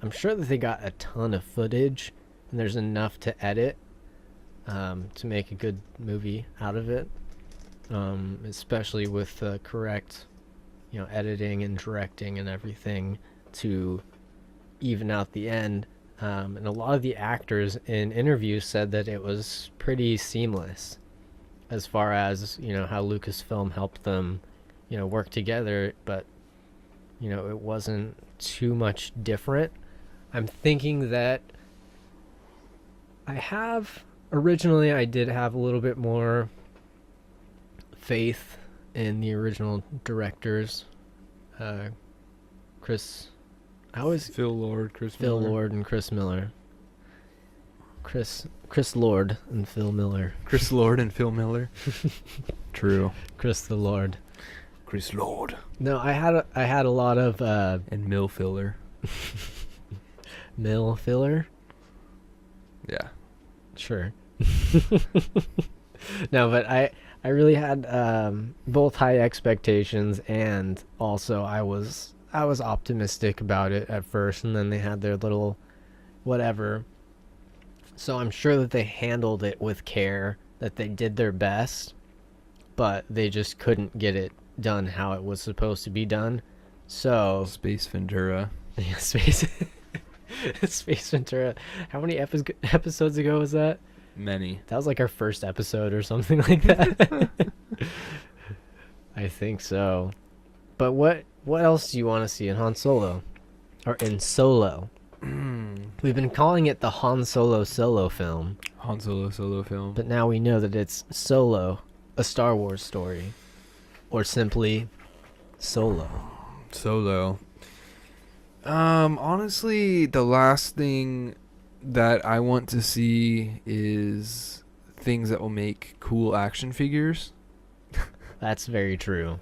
[SPEAKER 5] I'm sure that they got a ton of footage, and there's enough to edit to make a good movie out of it. Especially with the correct, editing and directing and everything to even out the end. And a lot of the actors in interviews said that it was pretty seamless as far as, how Lucasfilm helped them, work together, but, it wasn't too much different. I'm thinking that originally I did have a little bit more faith in the original directors. Phil Lord and Chris Miller. Chris Chris Lord and Phil Miller.
[SPEAKER 4] Chris Lord and Phil Miller. True.
[SPEAKER 5] Chris the Lord.
[SPEAKER 4] Chris Lord.
[SPEAKER 5] No, I had a lot of
[SPEAKER 4] And Mill Filler.
[SPEAKER 5] mill filler.
[SPEAKER 4] Yeah.
[SPEAKER 5] Sure. No, but I really had both high expectations, and also I was optimistic about it at first, and then they had their little whatever. So I'm sure that they handled it with care, that they did their best, but they just couldn't get it done how it was supposed to be done. So
[SPEAKER 4] Space Ventura.
[SPEAKER 5] yeah, Space Ventura. How many episodes ago was that?
[SPEAKER 4] Many.
[SPEAKER 5] That was like our first episode or something like that. I think so. But what else do you want to see in Han Solo? Or in Solo? We've been calling it the Han Solo film.
[SPEAKER 4] Han Solo solo film.
[SPEAKER 5] But now we know that it's Solo, a Star Wars story. Or simply Solo.
[SPEAKER 4] Solo. Honestly, the last thing that I want to see is things that will make cool action figures.
[SPEAKER 5] That's very true.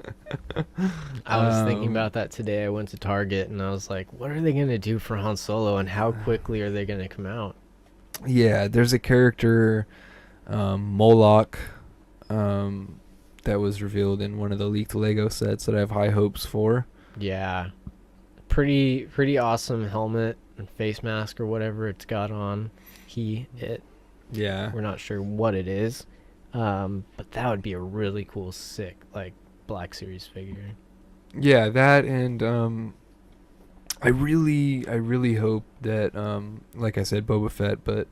[SPEAKER 5] I was thinking about that today. I went to Target and I was like, what are they going to do for Han Solo and how quickly are they going to come out?
[SPEAKER 4] Yeah, there's a character, Moloch, that was revealed in one of the leaked Lego sets that I have high hopes for.
[SPEAKER 5] Yeah. Pretty awesome helmet and face mask or whatever it's got on.
[SPEAKER 4] Yeah.
[SPEAKER 5] We're not sure what it is. But that would be a really cool, sick, like, Black Series figure.
[SPEAKER 4] Yeah, that, and I really hope that, like I said, Boba Fett, but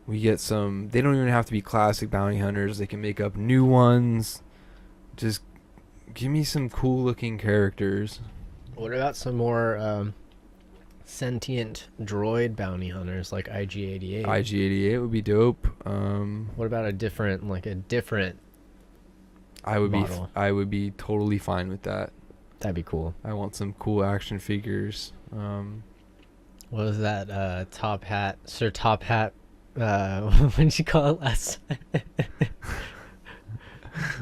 [SPEAKER 4] we get some. They don't even have to be classic bounty hunters. They can make up new ones. Just give me some cool looking characters.
[SPEAKER 5] What about some more sentient droid bounty hunters like IG-88?
[SPEAKER 4] IG-88 would be dope.
[SPEAKER 5] What about a different
[SPEAKER 4] I
[SPEAKER 5] model?
[SPEAKER 4] I would be totally fine with that.
[SPEAKER 5] That'd be cool.
[SPEAKER 4] I want some cool action figures.
[SPEAKER 5] What was that? Sir Top Hat. What did you call it last time?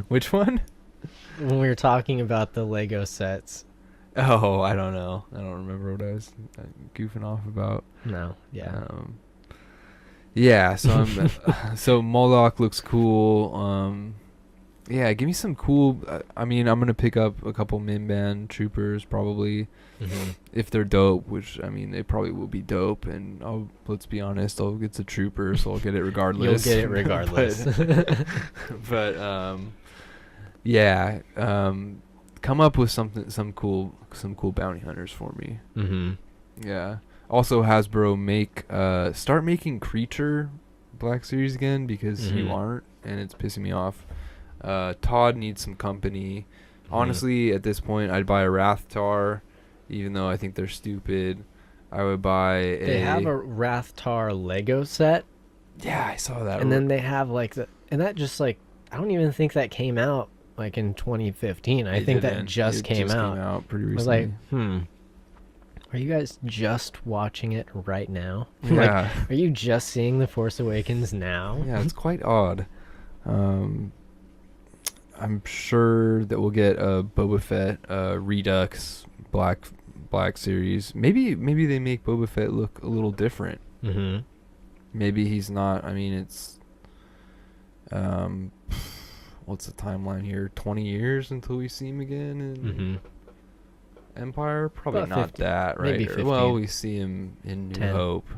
[SPEAKER 4] Which one?
[SPEAKER 5] When we were talking about the Lego sets.
[SPEAKER 4] Oh, I don't know. I don't remember what I was goofing off about.
[SPEAKER 5] No, yeah.
[SPEAKER 4] Yeah, so so Moloch looks cool. Yeah, give me some cool. I mean, I'm gonna pick up a couple Minban troopers probably, if they're dope. Which I mean, they probably will be dope. And let's be honest, I'll get the trooper, so I'll get it regardless.
[SPEAKER 5] You'll get it regardless.
[SPEAKER 4] but yeah. Come up with some cool bounty hunters for me. Yeah. Also, Hasbro start making Creature Black Series again, because you aren't, and it's pissing me off. Todd needs some company. Honestly, at this point, I'd buy a Rathtar, even though I think they're stupid. I would buy
[SPEAKER 5] They have a Rathtar Lego set.
[SPEAKER 4] Yeah, I saw that.
[SPEAKER 5] And then they have and that just I don't even think that came out like in 2015. I think that just came out
[SPEAKER 4] pretty recently.
[SPEAKER 5] I was like, are you guys just watching it right now?
[SPEAKER 4] Yeah.
[SPEAKER 5] Are you just seeing The Force Awakens now?
[SPEAKER 4] Yeah, it's quite odd. I'm sure that we'll get a Boba Fett Redux Black Series. Maybe they make Boba Fett look a little different. Maybe he's not. I mean, it's what's the timeline here? 20 years until we see him again in Empire? Probably
[SPEAKER 5] about
[SPEAKER 4] not
[SPEAKER 5] 50,
[SPEAKER 4] that, right?
[SPEAKER 5] maybe 15.
[SPEAKER 4] Well, we see him in New
[SPEAKER 5] 10.
[SPEAKER 4] Hope,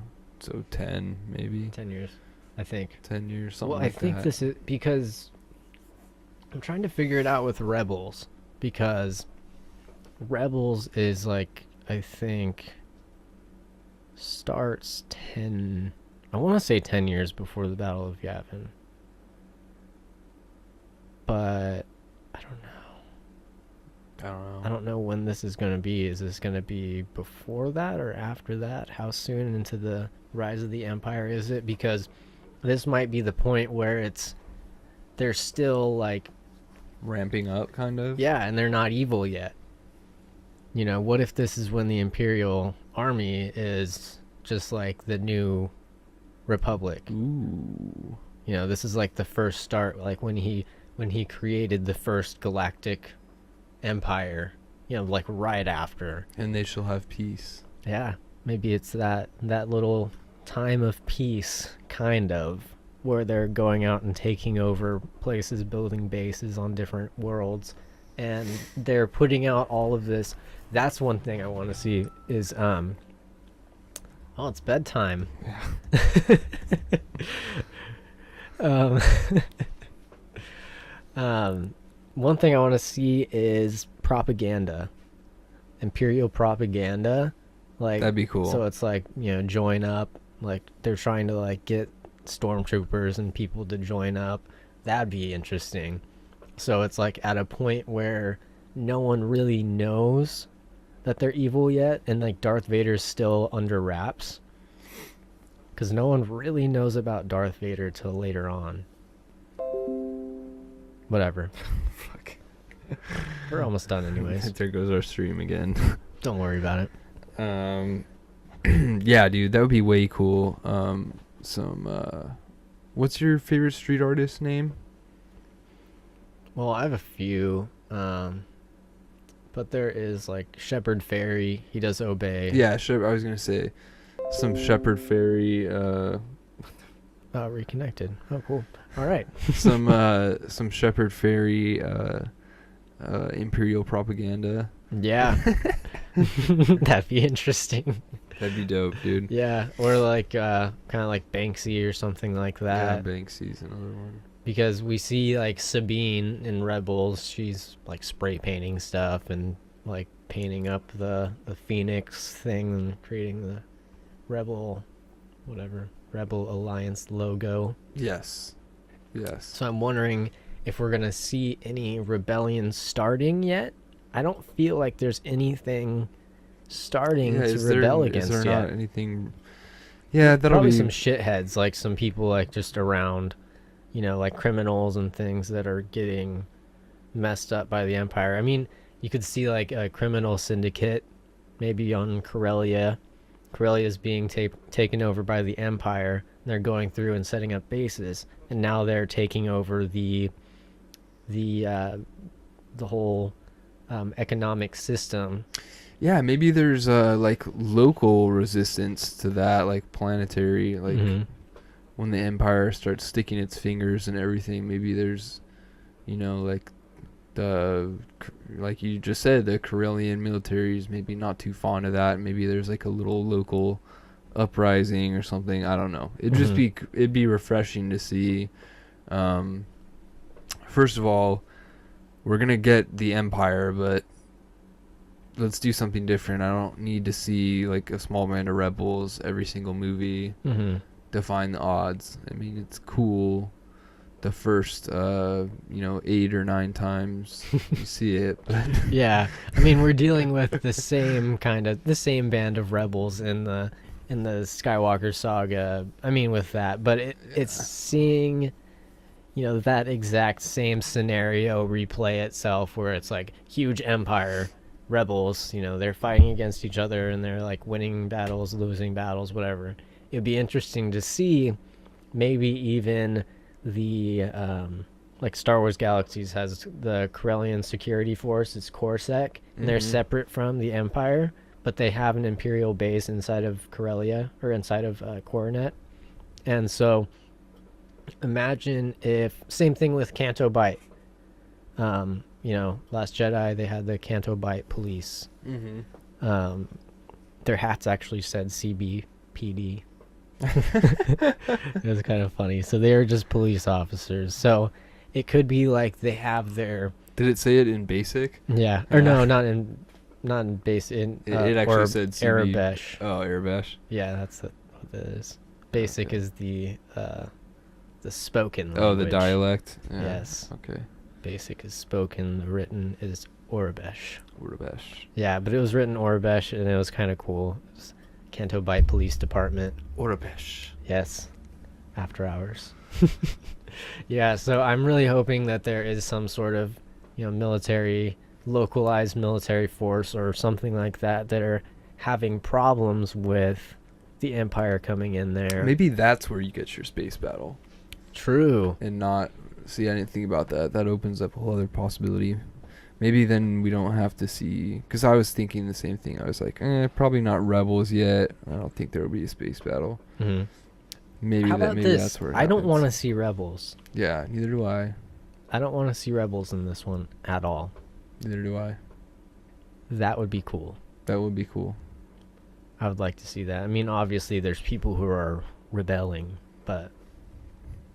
[SPEAKER 4] so 10 maybe.
[SPEAKER 5] 10 years, I think.
[SPEAKER 4] 10 years, something
[SPEAKER 5] Well,
[SPEAKER 4] like
[SPEAKER 5] I think
[SPEAKER 4] that.
[SPEAKER 5] this is because I'm trying to figure it out with Rebels, because Rebels is I think starts 10. I want to say 10 years before the Battle of Yavin. But I don't know. I don't know when this is going to be. Is this going to be before that or after that? How soon into the rise of the Empire is it? Because this might be the point where they're still
[SPEAKER 4] ramping up, kind of.
[SPEAKER 5] Yeah, and they're not evil yet. What if this is when the Imperial Army is just like the new republic.
[SPEAKER 4] Ooh.
[SPEAKER 5] You know, this is like the first start, like when he created the first galactic empire, you know, like right after.
[SPEAKER 4] And they shall have peace.
[SPEAKER 5] Yeah, maybe it's that little time of peace, kind of, where they're going out and taking over places, building bases on different worlds, and they're putting out all of this. That's one thing I want to see is oh, it's bedtime.
[SPEAKER 4] Yeah.
[SPEAKER 5] One thing I want to see is propaganda, imperial propaganda. Like,
[SPEAKER 4] That'd be cool.
[SPEAKER 5] So it's like, you know, join up. Like they're trying to like get stormtroopers and people to join up. That'd be interesting. So it's like at a point where no one really knows that they're evil yet, and like Darth Vader's still under wraps. Because no one really knows about Darth Vader till later on. Whatever.
[SPEAKER 4] Fuck.
[SPEAKER 5] We're almost done anyways.
[SPEAKER 4] There goes our stream again.
[SPEAKER 5] Don't worry about it.
[SPEAKER 4] Yeah, dude, that would be way cool. What's your favorite street artist name?
[SPEAKER 5] Well, I have a few. But there is like Shepard Fairey. He does Obey.
[SPEAKER 4] Yeah, I was gonna say some Shepard Fairey.
[SPEAKER 5] Reconnected. Oh, cool. All right.
[SPEAKER 4] some Shepard Fairey. Imperial propaganda.
[SPEAKER 5] Yeah. That'd be interesting.
[SPEAKER 4] That'd be dope, dude.
[SPEAKER 5] Yeah, or like kind of like Banksy or something like that.
[SPEAKER 4] Yeah, Banksy's another one.
[SPEAKER 5] Because we see like Sabine in Rebels, she's like spray painting stuff and like painting up the Phoenix thing and creating the Rebel Alliance logo.
[SPEAKER 4] Yes.
[SPEAKER 5] So I'm wondering if we're gonna see any rebellion starting yet. I don't feel like there's anything starting to rebel against
[SPEAKER 4] yet. Is there
[SPEAKER 5] yet.
[SPEAKER 4] not anything? Yeah, that'll
[SPEAKER 5] Probably
[SPEAKER 4] be
[SPEAKER 5] some shitheads, like some people like just around, you know, like criminals and things that are getting messed up by the Empire. I mean, you could see like a criminal syndicate maybe on Corellia. Corellia's being taken over by the Empire. And they're going through and setting up bases, and now they're taking over the whole economic system.
[SPEAKER 4] Yeah, maybe there's like local resistance to that, like planetary, like when the Empire starts sticking its fingers and everything. Maybe there's, you know, like like you just said, the Corellian military is maybe not too fond of that. Maybe there's like a little local uprising or something. I don't know. It'd be refreshing to see. First of all, we're gonna get the Empire, but let's do something different. I don't need to see like a small band of rebels every single movie. Define the odds. I mean, it's cool the first 8 or 9 times you see it, but
[SPEAKER 5] yeah, I mean, we're dealing with the same band of rebels in the Skywalker saga. I mean, with that, but it's seeing, you know, that exact same scenario replay itself, where it's like huge empire, rebels, you know, they're fighting against each other and they're like winning battles, losing battles, whatever. It'd be interesting to see maybe even the like Star Wars Galaxies has the Corellian Security Force, it's Corsac, and they're separate from the Empire, but they have an Imperial base inside of Corellia, or inside of Coronet. And so imagine if, same thing with Canto Bight. You know, Last Jedi, they had the Canto Bight police. Their hats actually said CBPD. It was kind of funny. So they were just police officers. So it could be like they have their...
[SPEAKER 4] Did it say it in basic?
[SPEAKER 5] Yeah. Or no, not in basic.
[SPEAKER 4] It actually said CB.
[SPEAKER 5] Arabesh.
[SPEAKER 4] Oh, Arabesh.
[SPEAKER 5] Yeah, that's what it is. Basic is the spoken language.
[SPEAKER 4] Oh, the dialect. Yeah.
[SPEAKER 5] Yes.
[SPEAKER 4] Okay.
[SPEAKER 5] Basic is spoken. The written is Orabesh.
[SPEAKER 4] Orabesh.
[SPEAKER 5] Yeah, but it was written Orabesh, and it was kind of cool. It was Canto Bight Police Department.
[SPEAKER 4] Orabesh.
[SPEAKER 5] Yes. After hours. Yeah, so I'm really hoping that there is some sort of, you know, localized military force or something like that are having problems with the Empire coming in there.
[SPEAKER 4] Maybe that's where you get your space battle.
[SPEAKER 5] True.
[SPEAKER 4] And not... See, I didn't think about that. That opens up a whole other possibility. Maybe then we don't have to see... Because I was thinking the same thing. I was like, probably not Rebels yet. I don't think there will be a space battle.
[SPEAKER 5] Mm-hmm.
[SPEAKER 4] Maybe
[SPEAKER 5] How about this?
[SPEAKER 4] That's where it
[SPEAKER 5] I don't
[SPEAKER 4] happens.
[SPEAKER 5] want to see Rebels.
[SPEAKER 4] Yeah, neither do I.
[SPEAKER 5] I don't want to see Rebels in this one at all.
[SPEAKER 4] Neither do I.
[SPEAKER 5] That would be cool.
[SPEAKER 4] That would be cool.
[SPEAKER 5] I would like to see that. I mean, obviously, there's people who are rebelling, but,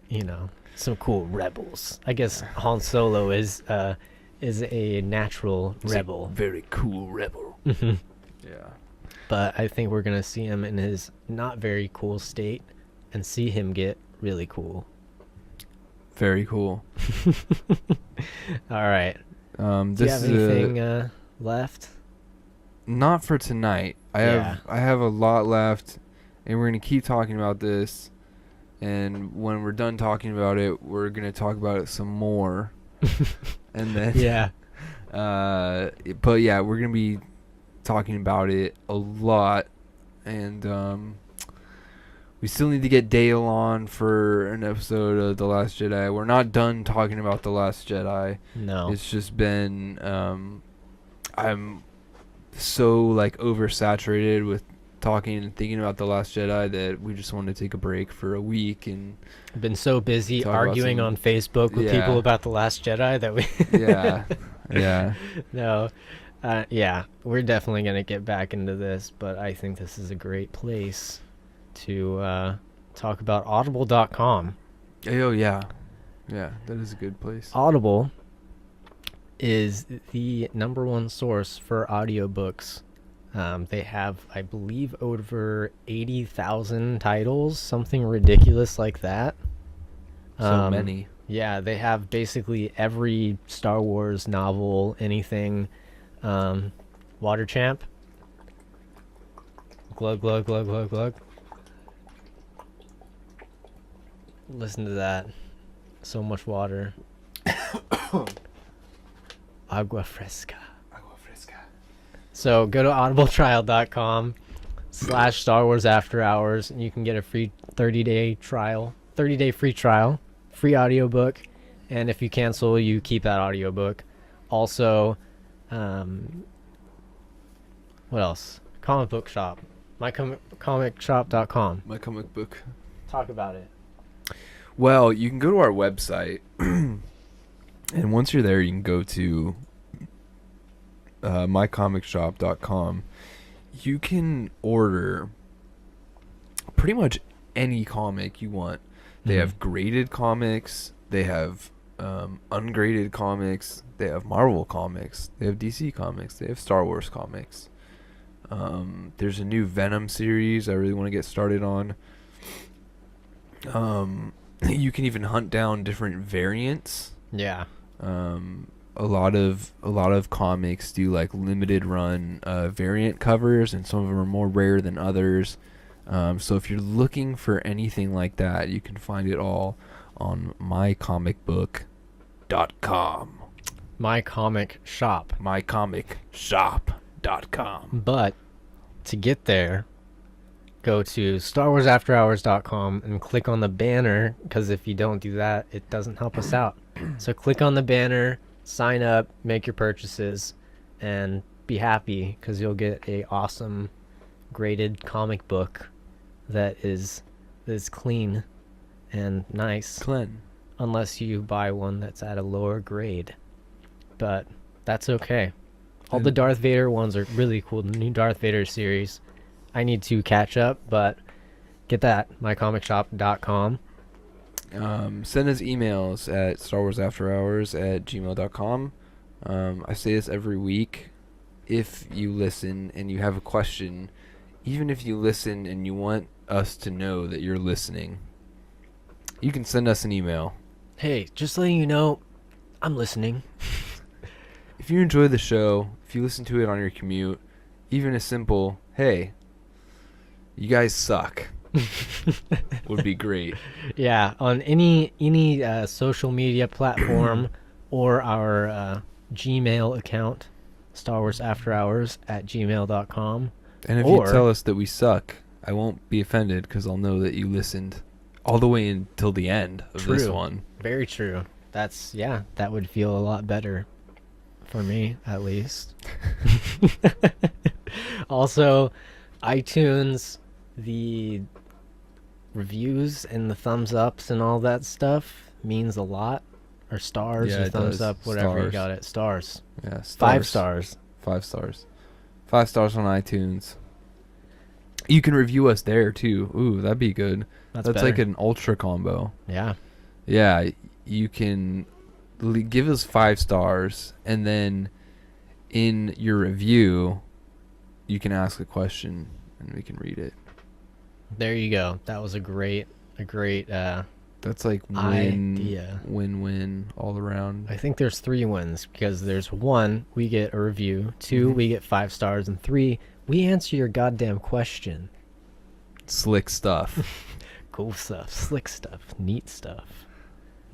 [SPEAKER 5] you know, some cool rebels. I guess Han Solo is a natural rebel.
[SPEAKER 4] Very cool rebel.
[SPEAKER 5] Mhm.
[SPEAKER 4] Yeah.
[SPEAKER 5] But I think we're going to see him in his not very cool state and see him get really cool.
[SPEAKER 4] Very cool.
[SPEAKER 5] All right.
[SPEAKER 4] This
[SPEAKER 5] Do you have
[SPEAKER 4] is
[SPEAKER 5] anything left?
[SPEAKER 4] not for tonight. I have a lot left, and we're gonna keep talking about this. And when we're done talking about it, we're gonna talk about it some more. And then
[SPEAKER 5] Yeah.
[SPEAKER 4] But yeah, we're gonna be talking about it a lot, and we still need to get Dale on for an episode of The Last Jedi. We're not done talking about The Last Jedi.
[SPEAKER 5] No.
[SPEAKER 4] It's just been I'm so like oversaturated with talking and thinking about The Last Jedi that we just wanted to take a break for a week. And
[SPEAKER 5] I've been so busy
[SPEAKER 4] Talk about
[SPEAKER 5] arguing
[SPEAKER 4] some-
[SPEAKER 5] on Facebook with
[SPEAKER 4] Yeah.
[SPEAKER 5] people about The Last Jedi that we...
[SPEAKER 4] yeah.
[SPEAKER 5] No. Yeah, we're definitely going to get back into this, but I think this is a great place to talk about audible.com.
[SPEAKER 4] Oh yeah, that is a good place.
[SPEAKER 5] Audible is the #1 source for audiobooks. They have, I believe, over 80,000 titles, something ridiculous like that.
[SPEAKER 4] So many.
[SPEAKER 5] Yeah, they have basically every Star Wars novel, anything. Water Champ. Glug, glug, glug, glug, glug. Listen to that. So much water. Agua fresca. So go to audibletrial.com/Star Wars After Hours, and you can get a free 30-day free trial, free audiobook, and if you cancel, you keep that audiobook. Also, what else? Comic book shop, mycomicshop.com.
[SPEAKER 4] My comic book.
[SPEAKER 5] Talk about it.
[SPEAKER 4] Well, you can go to our website, and once you're there, you can go to mycomicshop.com. You can order pretty much any comic you want. They have graded comics. They have ungraded comics. They have Marvel comics. They have DC comics. They have Star Wars comics. There's a new Venom series I really want to get started on. You can even hunt down different variants.
[SPEAKER 5] Yeah.
[SPEAKER 4] A lot of comics do like limited run variant covers, and some of them are more rare than others. So if you're looking for anything like that, you can find it all on mycomicbook.com.
[SPEAKER 5] My Comic Shop.
[SPEAKER 4] mycomicshop.com.
[SPEAKER 5] But to get there, go to StarWarsAfterHours.com and click on the banner, because if you don't do that, it doesn't help us out. So click on the banner, sign up, make your purchases, and be happy, because you'll get a awesome graded comic book that is clean and nice.
[SPEAKER 4] Glenn.
[SPEAKER 5] Unless you buy one that's at a lower grade. But that's okay. All the Darth Vader ones are really cool. The new Darth Vader series. I need to catch up, but get that. mycomicshop.com.
[SPEAKER 4] Send us emails at StarWarsAfterHours@gmail.com. I say this every week. If you listen and you have a question, even if you listen and you want us to know that you're listening, you can send us an email.
[SPEAKER 5] Hey, just letting you know, I'm listening.
[SPEAKER 4] If you enjoy the show, if you listen to it on your commute, even a simple, hey, you guys suck, would be great.
[SPEAKER 5] Yeah, on any social media platform or our Gmail account, StarWarsAfterHours@gmail.com.
[SPEAKER 4] And if you tell us that we suck, I won't be offended because I'll know that you listened all the way until the end of this
[SPEAKER 5] True.
[SPEAKER 4] one.
[SPEAKER 5] Very true. That would feel a lot better for me, at least. Also, iTunes, the reviews and the thumbs ups and all that stuff means a lot. Or stars,
[SPEAKER 4] Yeah,
[SPEAKER 5] or
[SPEAKER 4] it
[SPEAKER 5] thumbs
[SPEAKER 4] does.
[SPEAKER 5] up, whatever you
[SPEAKER 4] Stars.
[SPEAKER 5] got it. Stars.
[SPEAKER 4] Yeah, stars.
[SPEAKER 5] 5 stars.
[SPEAKER 4] 5 stars. 5 stars on iTunes. You can review us there too. Ooh, that'd be good. That's like
[SPEAKER 5] better.
[SPEAKER 4] an ultra combo.
[SPEAKER 5] Yeah.
[SPEAKER 4] Yeah, you can give us 5 stars, and then in your review, you can ask a question, and we can read it.
[SPEAKER 5] There you go. That was a great
[SPEAKER 4] That's like
[SPEAKER 5] idea.
[SPEAKER 4] Win-win all around.
[SPEAKER 5] I think there's 3 wins, because there's 1, we get a review, 2, we get 5 stars, and 3, we answer your goddamn question.
[SPEAKER 4] Slick stuff.
[SPEAKER 5] Cool stuff, slick stuff, neat stuff.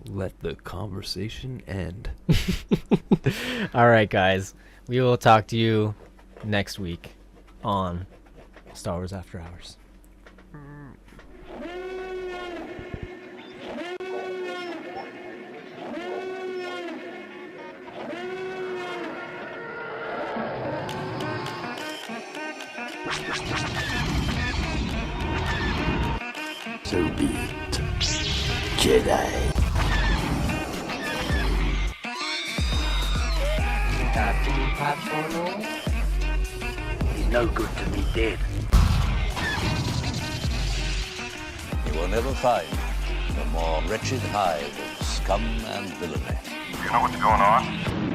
[SPEAKER 4] Let the conversation end.
[SPEAKER 5] All right, guys. We will talk to you next week on Star Wars After Hours.
[SPEAKER 1] So be it. Jedi. He's no good to me dead.
[SPEAKER 2] You will never find a more wretched hive of scum and villainy.
[SPEAKER 3] You know what's going on?